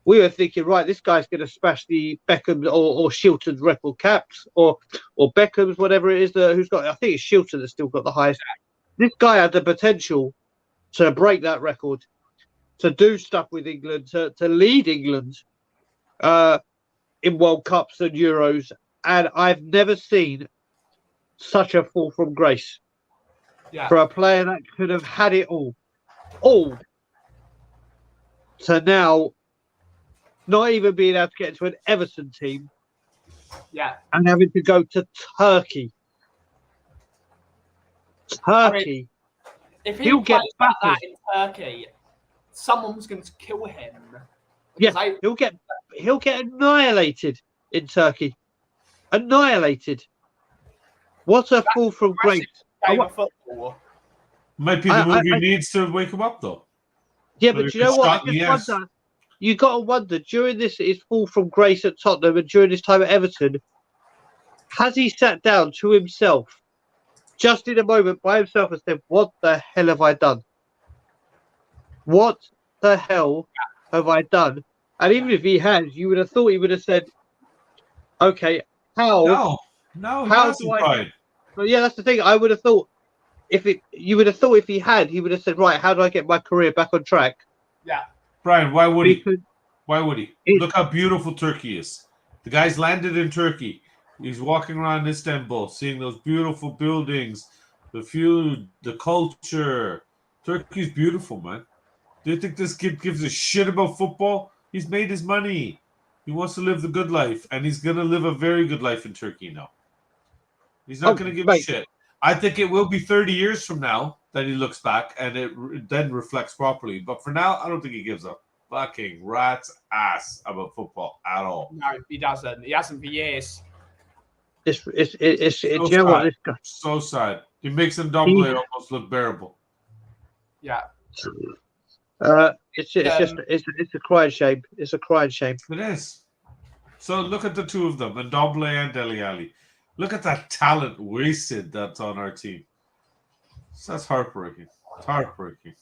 we were thinking, right, this guy's going to smash the Beckham or Shilton's record caps or Beckham's, whatever it is, who's got, I think it's Shilton that's still got the highest. This guy had the potential to break that record, to do stuff with England, to lead England in World Cups and Euros. And I've never seen such a fall from grace for a player that could have had it all to now not even being able to get into an Everton team and having to go to Turkey. I mean, if he'll get back that in Turkey, someone's going to kill him. Yeah, he'll get annihilated in Turkey. Annihilated. What a fall from grace. Game of football. Might be the movie needs to wake him up, though. Yeah, but you know what? I just wonder. You got to wonder during his fall from grace at Tottenham and during his time at Everton, has he sat down to himself, just in a moment by himself, and said, "What the hell have I done? What the hell have I done?" And even if he has, you would have thought he would have said, "Okay, how? No, how do I?" Well, yeah, that's the thing. I would have thought you would have thought if he would have said, "Right, how do I get my career back on track?" Yeah. Brian, why would he? Why would he? Look how beautiful Turkey is. The guy's landed in Turkey. He's walking around Istanbul, seeing those beautiful buildings, the food, the culture. Turkey's beautiful, man. Do you think this kid gives a shit about football? He's made his money. He wants to live the good life, and he's going to live a very good life in Turkey now. He's not going to give a shit. I think it will be 30 years from now that he looks back and it then reflects properly. But for now, I don't think he gives a fucking rat's ass about football at all. No, he doesn't. He hasn't for years. It's so you know what, this guy, so sad. He makes Ndombele almost look bearable. Yeah. It's a crying shame. It's a crying shame. It is. So look at the two of them, Ndombele and Dele Alli. Look at that talent wasted that's on our team. So that's heartbreaking. It's heartbreaking.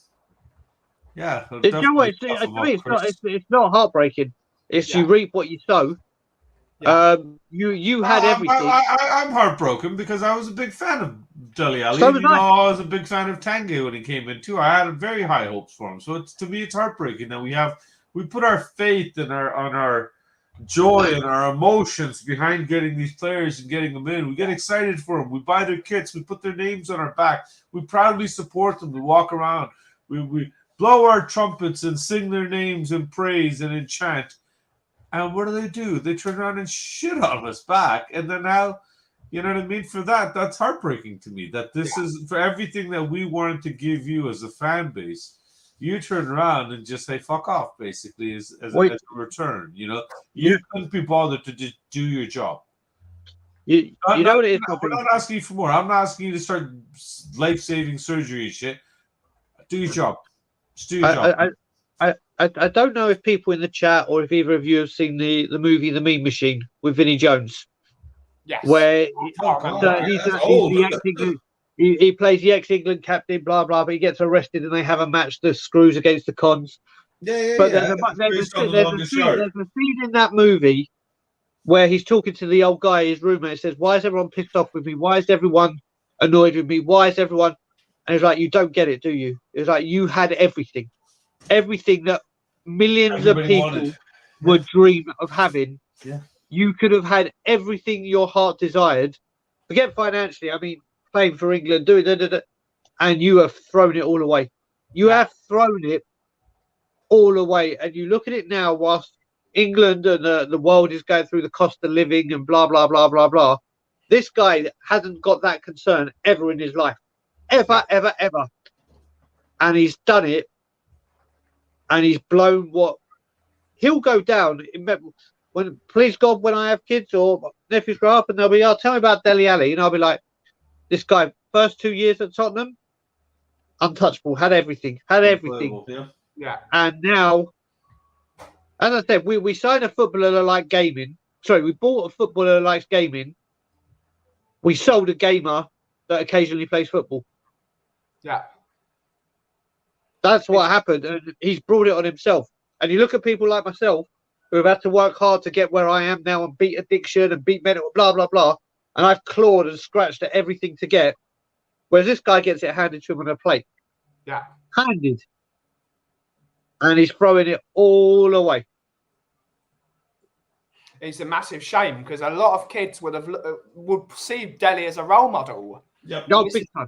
Yeah. You know what? It's not heartbreaking. It's you reap what you sow. Yeah. You had everything. I'm heartbroken because I was a big fan of Dele Alli. So I was a big fan of Tanguy when he came in too. I had very high hopes for him. So to me, it's heartbreaking that we put our faith on our joy and our emotions behind getting these players and getting them in. We get excited for them. We buy their kits. We put their names on our back. We proudly support them. We walk around. We blow our trumpets and sing their names and praise and enchant. And what do? They turn around and shit on us back. And then now, you know what I mean? For that's heartbreaking to me. That this is for everything that we wanted to give you as a fan base. You turn around and just say "fuck off," basically, as a return. You know, you couldn't be bothered to just do your job. You know what it is? We're not asking you for more. I'm not asking you to start life-saving surgery and shit. Do your job. Just do your job. I don't know if people in the chat or if either of you have seen the movie The Mean Machine with Vinnie Jones. Yes. Where he plays the ex-England captain, blah, blah, but he gets arrested and they have a match that screws against the cons. But there's a scene in that movie where he's talking to the old guy, his roommate, says, "Why is everyone pissed off with me? Why is everyone annoyed with me? Why is everyone..." And he's like, "You don't get it, do you?" It's like, you had everything. Everything that millions of people would dream of having. Yeah. You could have had everything your heart desired. Forget financially. I mean, playing for England, and you have thrown it all away. You have thrown it all away. And you look at it now whilst England and the world is going through the cost of living and blah, blah, blah, blah, blah. This guy hasn't got that concern ever in his life. Ever. And he's done it. And he's blown what... He'll go down. When, please God, when I have kids or nephews grow up and they'll be, tell me about Dele Alli. And I'll be like, this guy, first 2 years at Tottenham, untouchable, had everything. Yeah. And now, as I said, we signed a footballer that likes gaming. Sorry, we bought a footballer that likes gaming. We sold a gamer that occasionally plays football. Yeah. That's what happened. And he's brought it on himself. And you look at people like myself who have had to work hard to get where I am now and beat addiction and beat mental, blah, blah, blah. And I've clawed and scratched at everything to get. Whereas this guy gets it handed to him on a plate. Yeah. Handed. And he's throwing it all away. It's a massive shame because a lot of kids would see Dele as a role model. Yep. No, big time.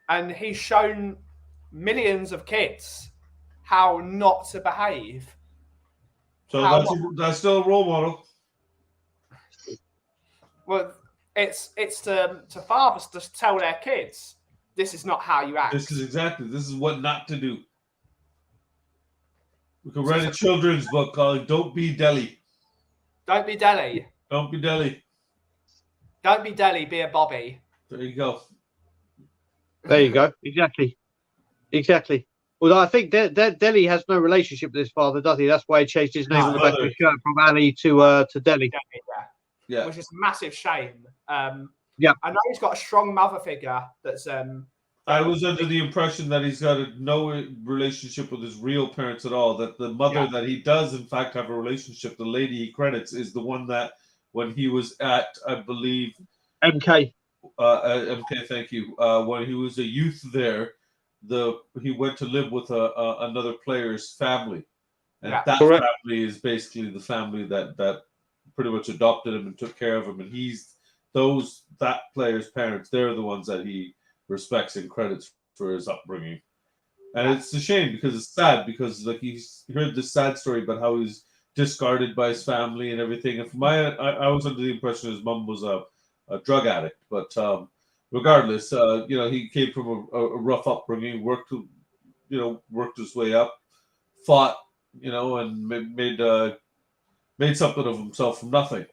And he's shown millions of kids how not to behave. So that's still a role model. Well, it's to fathers to tell their kids, this is not how you act. This is what not to do. We could write a children's book called "Don't Be Dele." Don't be Dele. Don't be Dele. Don't be Dele. Be a Bobby. There you go. There you go. Exactly. Although I think Dele has no relationship with his father, does he? That's why he changed his name on the back of his shirt from Ali to Dele. Yeah. Which is a massive shame. Yeah. I know he's got a strong mother figure that's. I was under the impression that he's got no relationship with his real parents at all. That the mother that he does, in fact, have a relationship, the lady he credits, is the one that when he was at, I believe, MK. MK, thank you. When he was a youth there, he went to live with another player's family, and that family is basically the family that pretty much adopted him and took care of him. And that player's parents, they're the ones that he respects and credits for his upbringing. And it's a shame because it's sad because like he's heard this sad story about how he's discarded by his family and everything. And I was under the impression his mom was a drug addict, but regardless, he came from a rough upbringing, worked his way up, fought, and made something of himself from nothing.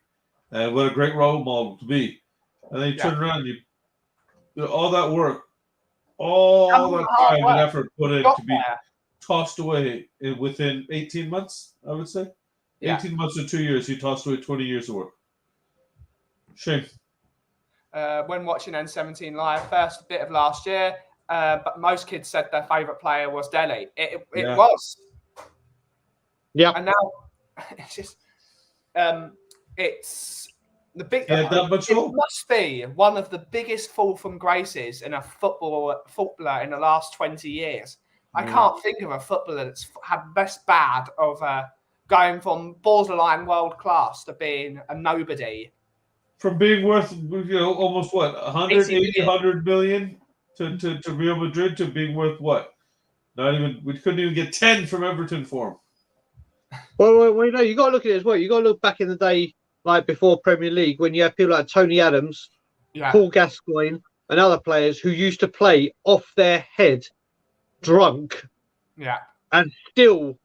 And what a great role model to be. And then you turn around and all that work, all that time and effort put in to be tossed away within 18 months, I would say. 18 months or 2 years, he tossed away 20 years of work. Shame. When watching N17 live, first bit of last year, but most kids said their favourite player was Dele. It was. Yeah. And now it's just, it's the big. It must be one of the biggest fall from graces in a footballer in the last 20 years. I can't think of a footballer that's had this bad of going from borderline world class to being a nobody. From being worth, almost what, 100 million to Real Madrid to being worth what? We couldn't even get 10 from Everton for him. Well, you got to look at it as well. You got to look back in the day, like before Premier League, when you have people like Tony Adams, Paul Gascoigne, and other players who used to play off their head, drunk, and still,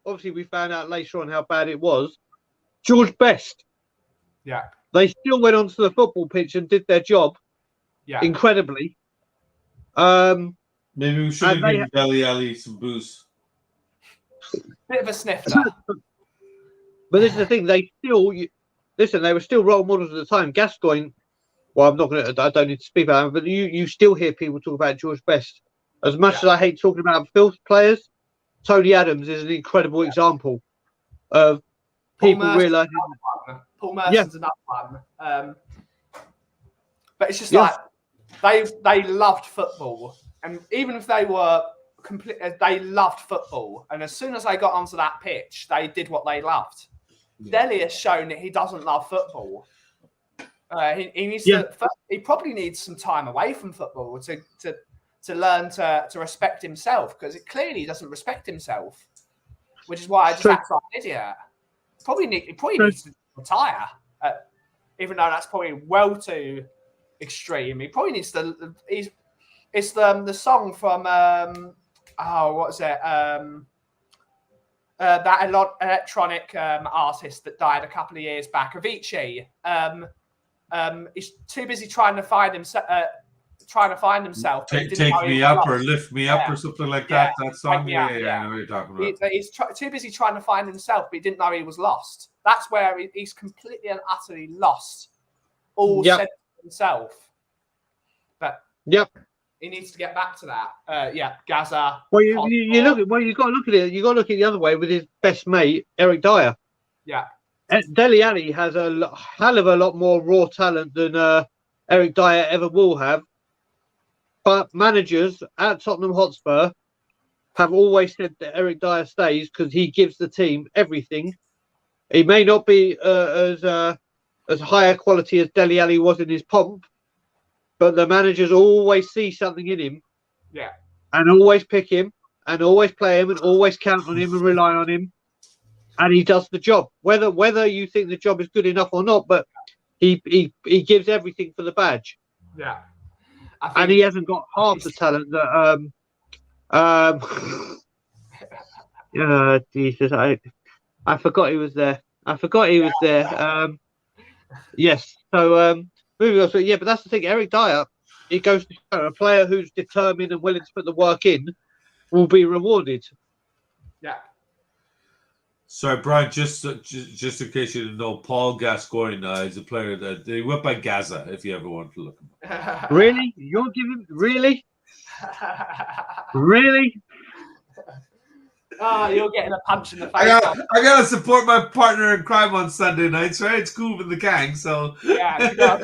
obviously, we found out later on how bad it was. George Best. Yeah. They still went onto the football pitch and did their job incredibly. Maybe we should have given Dele Alli some booze. Bit of a snifter. But this is the thing, they were still role models at the time. Gascoigne, I don't need to speak about him, but you still hear people talk about George Best. As much as I hate talking about filth players, Tony Adams is an incredible example of people realizing. Paul Merson's another one. But it's just like they loved football, and even if they were they loved football, and as soon as they got onto that pitch, they did what they loved. Dele has shown that he doesn't love football. He needs to. He probably needs some time away from football to learn to respect himself, because it clearly doesn't respect himself, which is why I just act like an idiot. He probably needs to retire. even though that's probably well too extreme. He probably needs to. It's the song from what's it? That electronic artist that died a couple of years back, Avicii. He's too busy trying to find himself. Take me up or lift me up or something like that. That song. Yeah, I know what you're talking about. He's too busy trying to find himself, but he didn't know he was lost. That's where he's completely and utterly lost all sense of himself. But he needs to get back to that. Gaza. Well, you look at you got to look at it. You got to look at the other way with his best mate Eric Dyer. Yeah. Dele Alli has a hell of a lot more raw talent than Eric Dyer ever will have. But managers at Tottenham Hotspur have always said that Eric Dyer stays because he gives the team everything. He may not be as higher quality as Dele Alli was in his pomp, but the managers always see something in him, and always pick him, and always play him, and always count on him and rely on him, and he does the job. Whether you think the job is good enough or not, but he gives everything for the badge. Yeah. And he hasn't got half the talent that Jesus, I forgot he was there. Yes. So moving on. So but that's the thing. Eric Dyer, he goes to show a player who's determined and willing to put the work in will be rewarded. Yeah. Sorry, Brian. Just in case you didn't know, Paul Gascoigne is a player that they went by Gaza. If you ever want to look him up. Really? You're giving really? Oh, you're getting a punch in the face. I gotta support my partner in crime on Sunday nights, right? It's cool with the gang, so yeah. So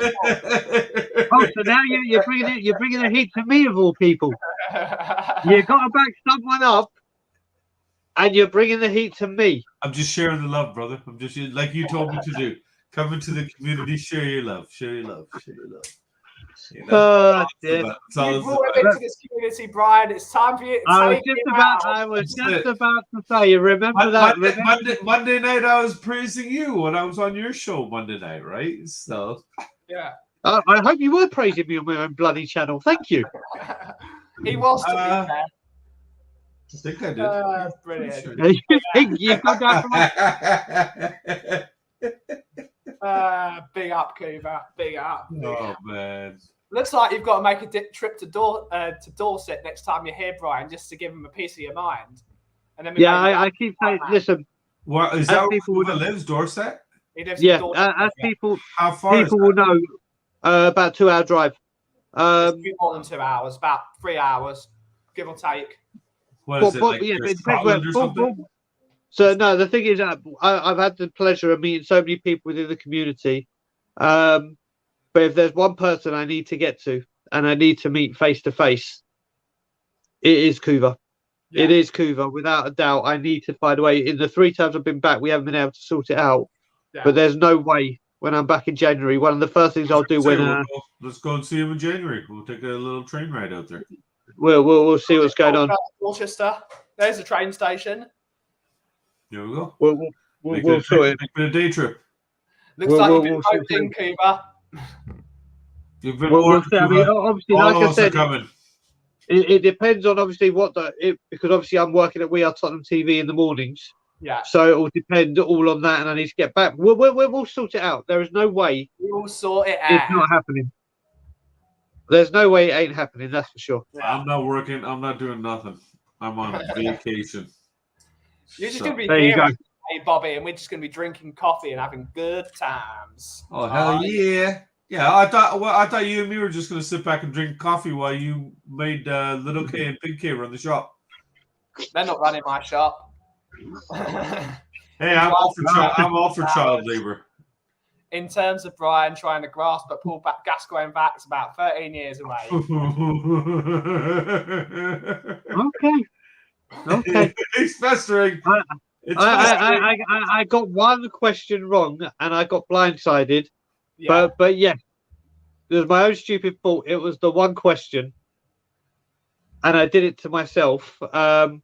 now you're bringing the heat to me of all people. You got to back someone up. And you're bringing the heat to me. I'm just sharing the love, brother. I'm just like you told me to do. Come into the community, share your love. You know? You brought him into this community, Brian. It's time for you to I was just about to say, you remember that? Monday night, I was praising you when I was on your show Monday night, right? So yeah. I hope you were praising me on my own bloody channel. Thank you. He was to be fair. I think I did. Brilliant. Sure. You got that from big up, Cooper. Big up. Oh, man. Looks like you've got to make a trip to Dorset next time you're here, Brian, just to give him a piece of your mind. And then I keep saying, listen. What is that? People who lives Dorset? He lives in Dorset. As people, how far people will know, about 2 hour drive. More than 2 hours, about 3 hours, give or take. What is it, like Scotland or something? So no, the thing is, I've had the pleasure of meeting so many people within the community. But if there's one person I need to get to and I need to meet face to face, it is Kauffie. Yeah. It is Kauffie, without a doubt. I need to find a way. In the 3 times I've been back, we haven't been able to sort it out. Yeah. But there's no way when I'm back in January. One of the first things I'll do let's go and see him in January. We'll take a little train ride out there. We'll see what's going on. Rochester. There's a train station. There we go. We'll sort it. Make it a day trip. Looks like you've been hoping, Kauffie. You've been obviously, like I said, it depends on obviously because obviously I'm working at We Are Tottenham TV in the mornings. Yeah. So it will depend all on that, and I need to get back. We'll sort it out. There is no way. We'll sort it out. It's not happening. There's no way it ain't happening, that's for sure. I'm not working. I'm not doing nothing. I'm on vacation. You're just going to be here, hey, Bobby, and we're just going to be drinking coffee and having good times. Oh, hell yeah. Yeah, I thought you and me were just going to sit back and drink coffee while you made Little K and Big K run the shop. They're not running my shop. Hey, I'm all for child labor. In terms of Brian trying to grasp but pull back Gascoigne back, it's about 13 years away. Okay. It's festering. I got one question wrong and I got blindsided. Yeah. But yeah, it was my own stupid fault. It was the one question, and I did it to myself. So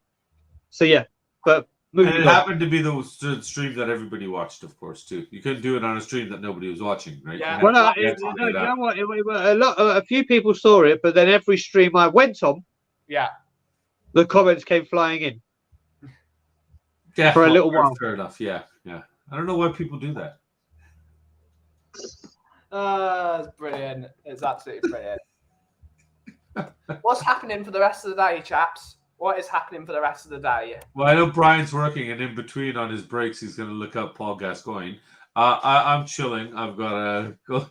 yeah, but And it happened to be the stream that everybody watched, of course, too. You couldn't do it on a stream that nobody was watching, right? Yeah. Well, you know what? A few people saw it, but then every stream I went on, the comments came flying in. Yeah, for a little while. Fair enough. Yeah. I don't know why people do that. It's brilliant. It's absolutely brilliant. What's happening for the rest of the day, chaps? What is happening for the rest of the day? Well, I know Brian's working, and in between on his breaks, he's going to look up Paul Gascoigne. I'm chilling. I've got to go.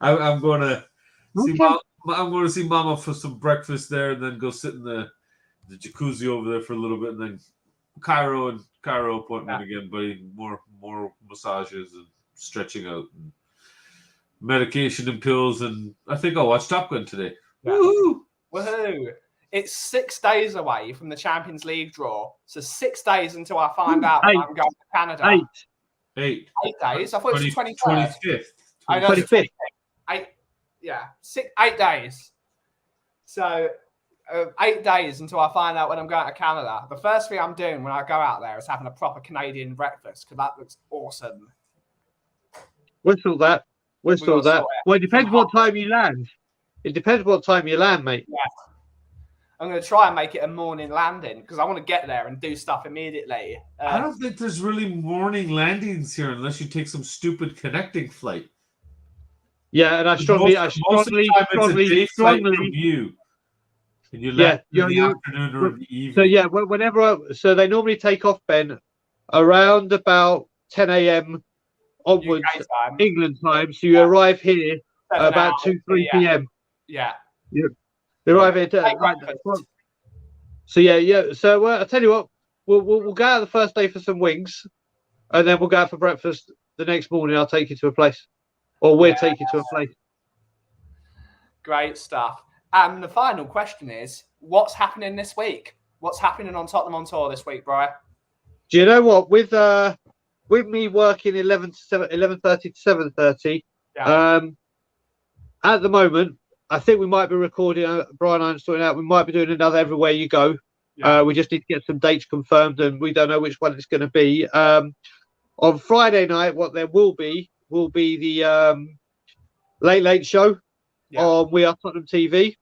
I'm going to see. I'm going to see Mama for some breakfast there, and then go sit in the jacuzzi over there for a little bit, and then Cairo appointment again, buddy. More massages and stretching out, and medication and pills, and I think I'll watch Top Gun today. Woohoo! Woohoo! It's 6 days away from the Champions League draw, so 6 days until I find out I'm going to Canada. 8 days. I thought it was 25th. I know 25th. 8 days. So 8 days until I find out when I'm going to Canada. The first thing I'm doing when I go out there is having a proper Canadian breakfast because that looks awesome. Whistle that. Well, it depends what time you land. It depends what time you land, mate. Yeah. I'm going to try and make it a morning landing because I want to get there and do stuff immediately. I don't think there's really morning landings here unless you take some stupid connecting flight. Yeah, and I strongly from you. And you land in the afternoon or the evening. So they normally take off, Ben, around about 10 a.m. onwards, England time. So you arrive here about 2-3 p.m. Yeah. You arrive here. So So I'll tell you what. We'll go out the first day for some wings, and then we'll go out for breakfast the next morning. I'll take you to a place, or we'll take you to a place. Great stuff. And the final question is, what's happening this week? What's happening on Tottenham on Tour this week, Brian? Do you know what? With me working 11:30 to 7:30, at the moment, I think we might be recording. Brian and I are sorting out. We might be doing another Everywhere You Go. Yeah. We just need to get some dates confirmed, and we don't know which one it's going to be. On Friday night, what there will be the Late Late Show on We Are Tottenham TV.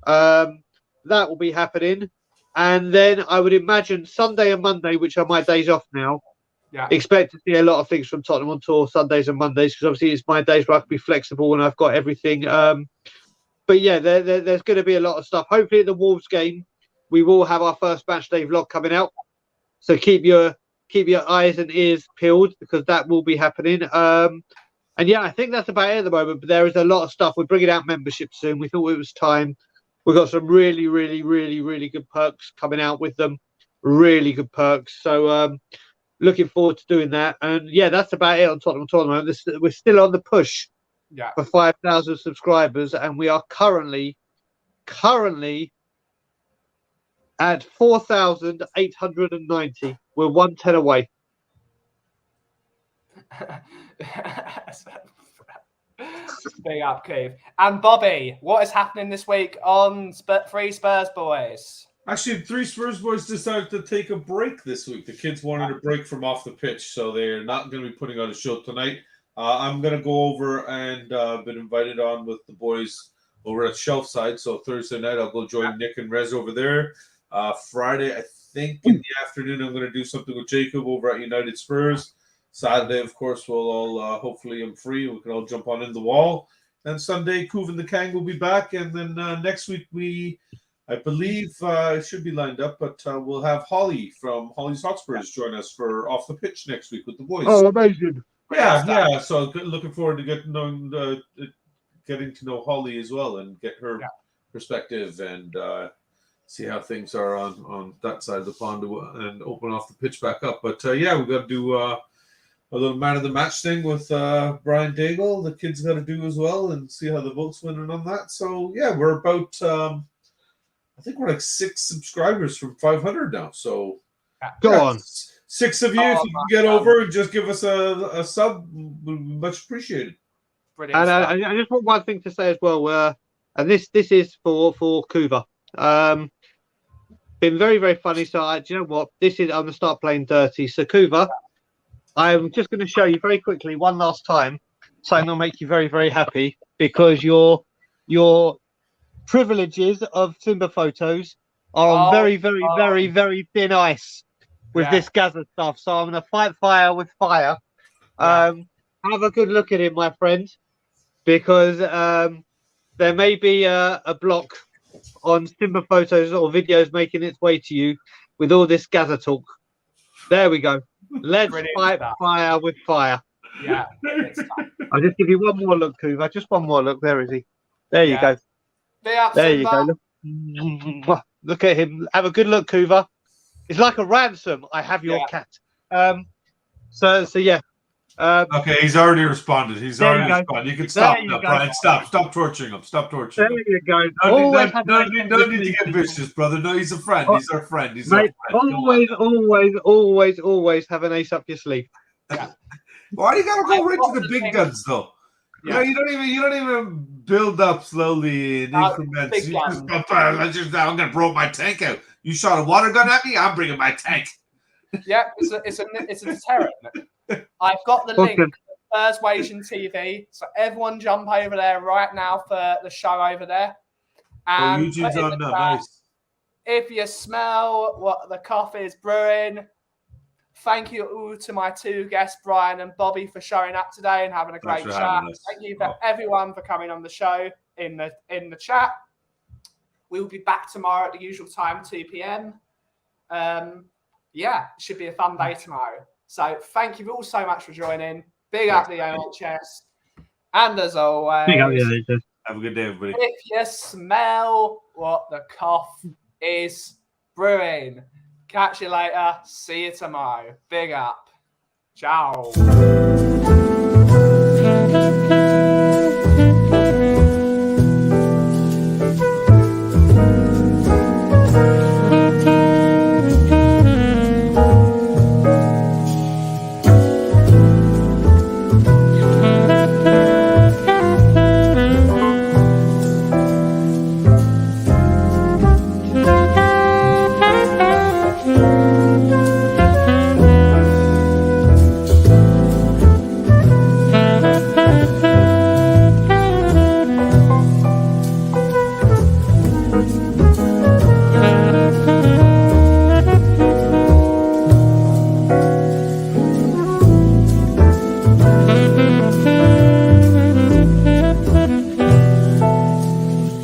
That will be happening, and then I would imagine Sunday and Monday, which are my days off now. Yeah. Expect to see a lot of things from Tottenham on Tour Sundays and Mondays because obviously it's my days where I can be flexible and I've got everything. But yeah, there's going to be a lot of stuff. Hopefully at the Wolves game, we will have our first match day vlog coming out. So keep your eyes and ears peeled because that will be happening. And yeah, I think that's about it at the moment. But there is a lot of stuff. We're bringing out membership soon. We thought it was time. We've got some really, really, really, really good perks coming out with them. Really good perks. So looking forward to doing that. And yeah, that's about it on Tottenham Tournament. We're still on the push for 5,000 subscribers, and we are currently at 4,890. We're 110 away. Big up, Keith. And Bobby, what is happening this week on Three Spurs Boys? Actually, Three Spurs Boys decided to take a break this week. The kids wanted a break from off the pitch, so they're not going to be putting on a show tonight. I'm going to go over and been invited on with the boys over at Shelfside. So Thursday night, I'll go join Nick and Rez over there. Friday, I think in the afternoon, I'm going to do something with Jacob over at United Spurs. Saturday, of course, we'll all hopefully I'm free. We can all jump on in the wall. And Sunday, Kuvan the Kang will be back. And then next week, I believe it should be lined up, but we'll have Holly from Holly's Hotspurs join us for Off the Pitch next week with the boys. Oh, amazing. Yeah. So looking forward to getting to know Holly as well and get her perspective and see how things are on that side of the pond and open off the pitch back up. But we've got to do a little man of the match thing with Brian Daigle. The kids got to do as well and see how the votes went on that. So yeah, we're about I think we're like 6 subscribers from 500 now. So go on. 6 of you, if you can get over and just give us a sub, much appreciated. Brilliant. And I just want one thing to say as well. And this is for Kuva. been very, very funny. So, do you know what? I'm going to start playing dirty. So, Kuva, I'm just going to show you very quickly one last time something that'll make you very, very happy because your privileges of Simba photos are on very, very, very, very thin ice with this Gaza stuff. So I'm going to fight fire with fire. Have a good look at it, my friend, because there may be a block on Simba photos or videos making its way to you with all this Gaza talk. There we go. Let's fight fire with fire. Yeah. I'll just give you one more look, Kuva. Just one more look. There is he. There you go. There you go. Look at him. Have a good look, Kuva. It's like a ransom. I have your cat. So yeah. Okay, he's already responded. He's already responded. You can stop now, Brian. Stop torturing him. Stop torturing him. There you go. No need to get vicious, brother. No, he's a friend. He's our friend. Always have an ace up your sleeve. Why do you gotta go right to the big guns, though? Yeah. You don't even build up slowly in increments. You just go, I'm gonna blow my tank out. You shot a water gun at me. I'm bringing my tank. Yeah, it's a deterrent. I've got the link to Persuasion TV, so everyone jump over there right now for the show over there. And YouTube's on now. Nice. If you smell what the Kauffie is brewing, thank you all to my two guests, Brian and Bobby, for showing up today and having a great chat. Thank you for everyone for coming on the show in the chat. We will be back tomorrow at the usual time, 2 p.m. It should be a fun day tomorrow. So thank you all so much for joining. Big up the NHS. And as always, big up the NHS. Have a good day, everybody. If you smell what the cough is brewing, catch you later. See you tomorrow. Big up. Ciao.